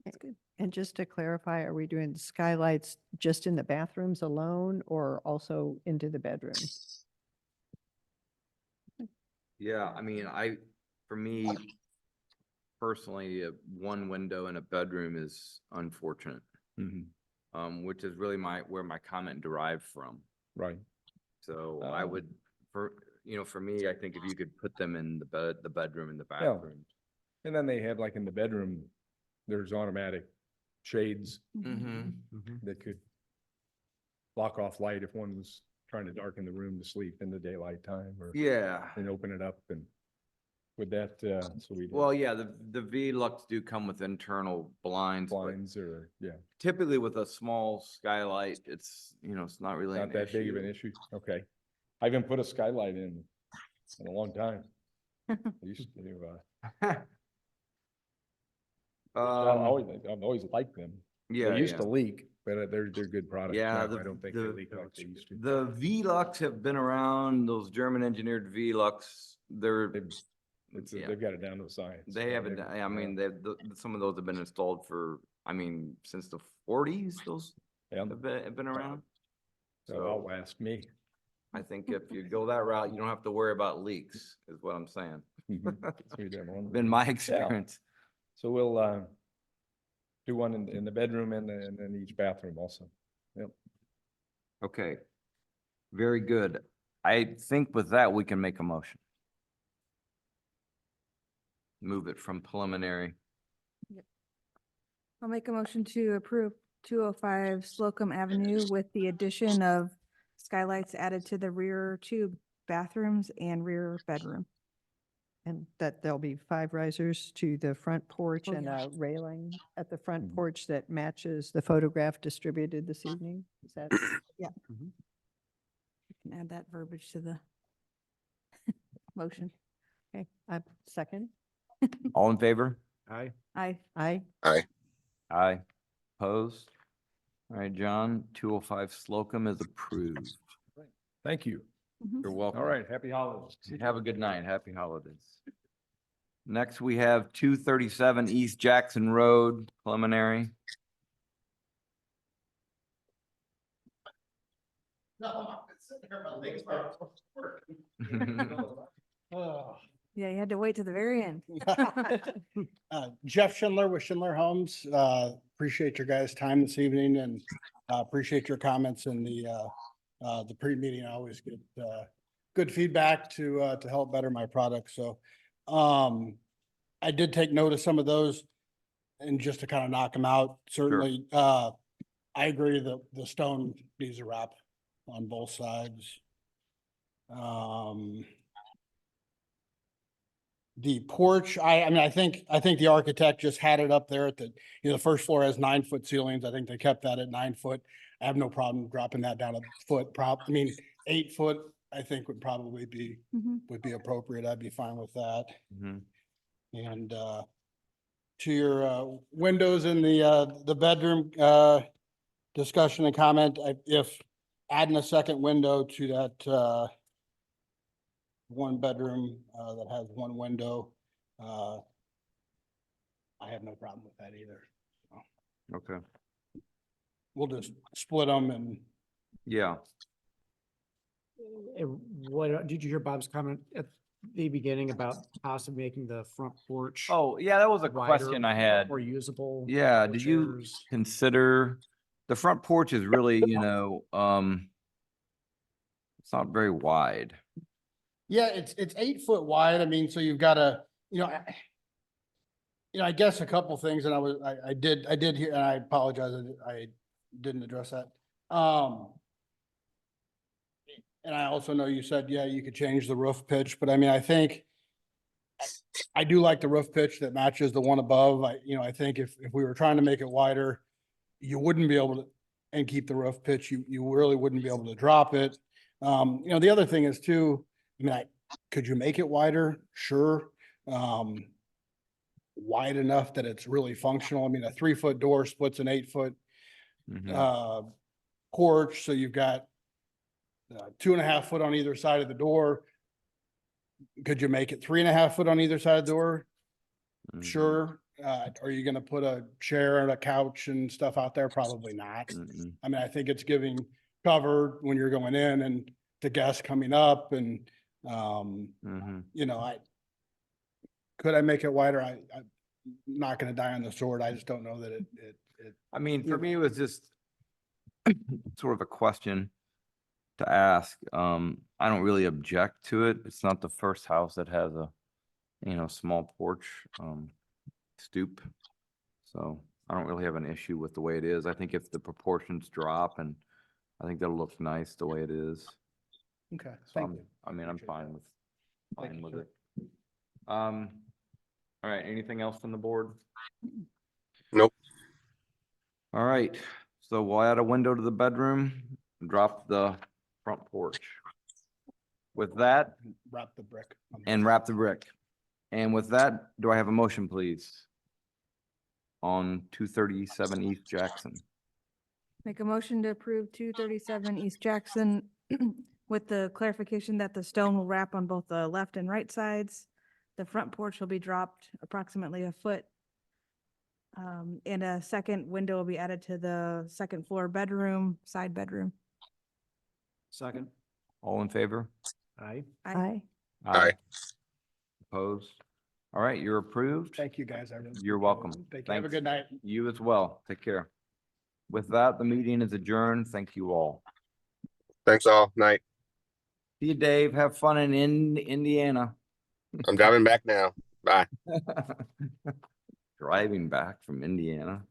That's good. And just to clarify, are we doing skylights just in the bathrooms alone or also into the bedrooms? Yeah, I mean, for me personally, one window in a bedroom is unfortunate. Mhm. Which is really where my comment derived from. Right. So I would, for me, I think if you could put them in the bedroom and the Yeah. bathroom. And then they have like in the bedroom, there's automatic shades Mm-hmm. that could block off light if one was trying to darken the room to sleep in the daylight time or Yeah. and open it up and with that, so we Well, yeah, the V-Lux do come with internal blinds, but blinds or, yeah, typically with a small skylight, it's not really not an that big of an issue. Okay. I haven't put a skylight in a long time. I used to, I've always liked them. Yeah, They used yeah. to leak, but they're good products Yeah, now. I don't think they leak like they used to. The V-Lux have been around, those German engineered V-Lux, yeah. They've got it down to a science. They haven't, I mean, some of those have been installed since the 40s, those Yeah. have been around. So it'll outlast me. I think if you go that route, you don't have to worry about leaks, is what I'm saying. So you don't want- Been my Yeah. experience. So we'll do one in the bedroom and then each bathroom also. Yep. Okay. Very good. I think with that, we can make a motion. Move it from preliminary. I'll make a motion to approve 205 Slocum Avenue with the addition of skylights added to the rear two bathrooms and rear bedroom. And that there'll be 5 risers to the front porch Oh, and yeah. a railing at the front Mhm. porch that matches the photograph distributed this evening? Is that? Yeah. Mhm. You can add that verbiage to the motion. Okay, second. All in favor? Aye. Aye. Aye. Aye. Opposed? All right, John, 205 Slocum is approved. Thank you. You're welcome. All right. Happy holidays. Have a good night. Happy holidays. Next, we have 237 East Jackson Road preliminary. Yeah, you had to wait to the very end. Jeff Schindler with Schindler Homes. Appreciate your guys' time this evening and appreciate your comments in the pre-meeting. I always get good feedback to help better my product. So I did take note of some of those and just to kind of knock them out. Certainly, I agree that the stone needs a wrap on both sides. The porch, I mean, I think the architect just had it up there at the, the first floor has 9-foot ceilings. I think they kept that at 9 foot. I have no problem dropping that down a foot, 8 foot, I think would probably be, would be appropriate. I'd be fine with that. And, to your, windows in the bedroom, discussion and comment, if adding a second window to that, one bedroom, that has one window, I have no problem with that either. Okay. We'll just split them and Yeah. What, did you hear Bob's comment at the beginning about possibly making the front porch? Oh, yeah, that was a wider, question I had. More usable? Yeah, for did you chairs? consider, the front porch is really, it's not very wide. yeah, it's 8 foot wide. I mean, so you've got a, I guess a couple things, and I did hear, and I apologize, I didn't address that. And I also know you said, yeah, you could change the roof pitch, but I mean, I think I do like the roof pitch that matches the one above. I think if we were trying to make it wider, you wouldn't be able to, and keep the roof pitch, you really wouldn't be able to drop it. The other thing is too, could you make it wider? Sure. Wide enough that it's really functional. I mean, a 3-foot door splits an 8-foot porch, so you've got 2.5 foot on either side of the door. Could you make it 3.5 foot on either side of the door? Sure. Are you gonna put a chair and a couch and stuff out there? Probably not. I mean, I think it's giving cover when you're going in and the guests coming up and, could I make it wider? I'm not gonna die on the sword. I just don't know that I mean, for me, it was just sort of a question to ask. I don't really object to it. It's not the first house that has a, small porch, stoop. So I don't really have an issue with the way it is. I think if the proportions drop, and I think that'll look nice the way it is. Okay, So thank you. I'm fine with, Thank you, with sir. it. All right, anything else from the board? Nope. All right, so we'll add a window to the bedroom, drop the front porch. With that, Wrap the brick. and wrap the brick. And with that, do I have a motion, please? On 237 East Jackson. Make a motion to approve 237 East Jackson with the clarification that the stone will wrap on both the left and right sides. The front porch will be dropped approximately a foot. And a second window will be added to the second floor bedroom, side bedroom. Second. All in favor? Aye. Aye. Aye. Opposed? All right, you're approved. Thank you, guys. I really You're appreciate it. welcome. Thank you. Have a Thanks. good night. You as well. Take care. With that, the meeting is adjourned. Thank you all. Thanks all. Night. See you, Dave. Have fun in Indiana. I'm driving back now. Bye. Driving back from Indiana.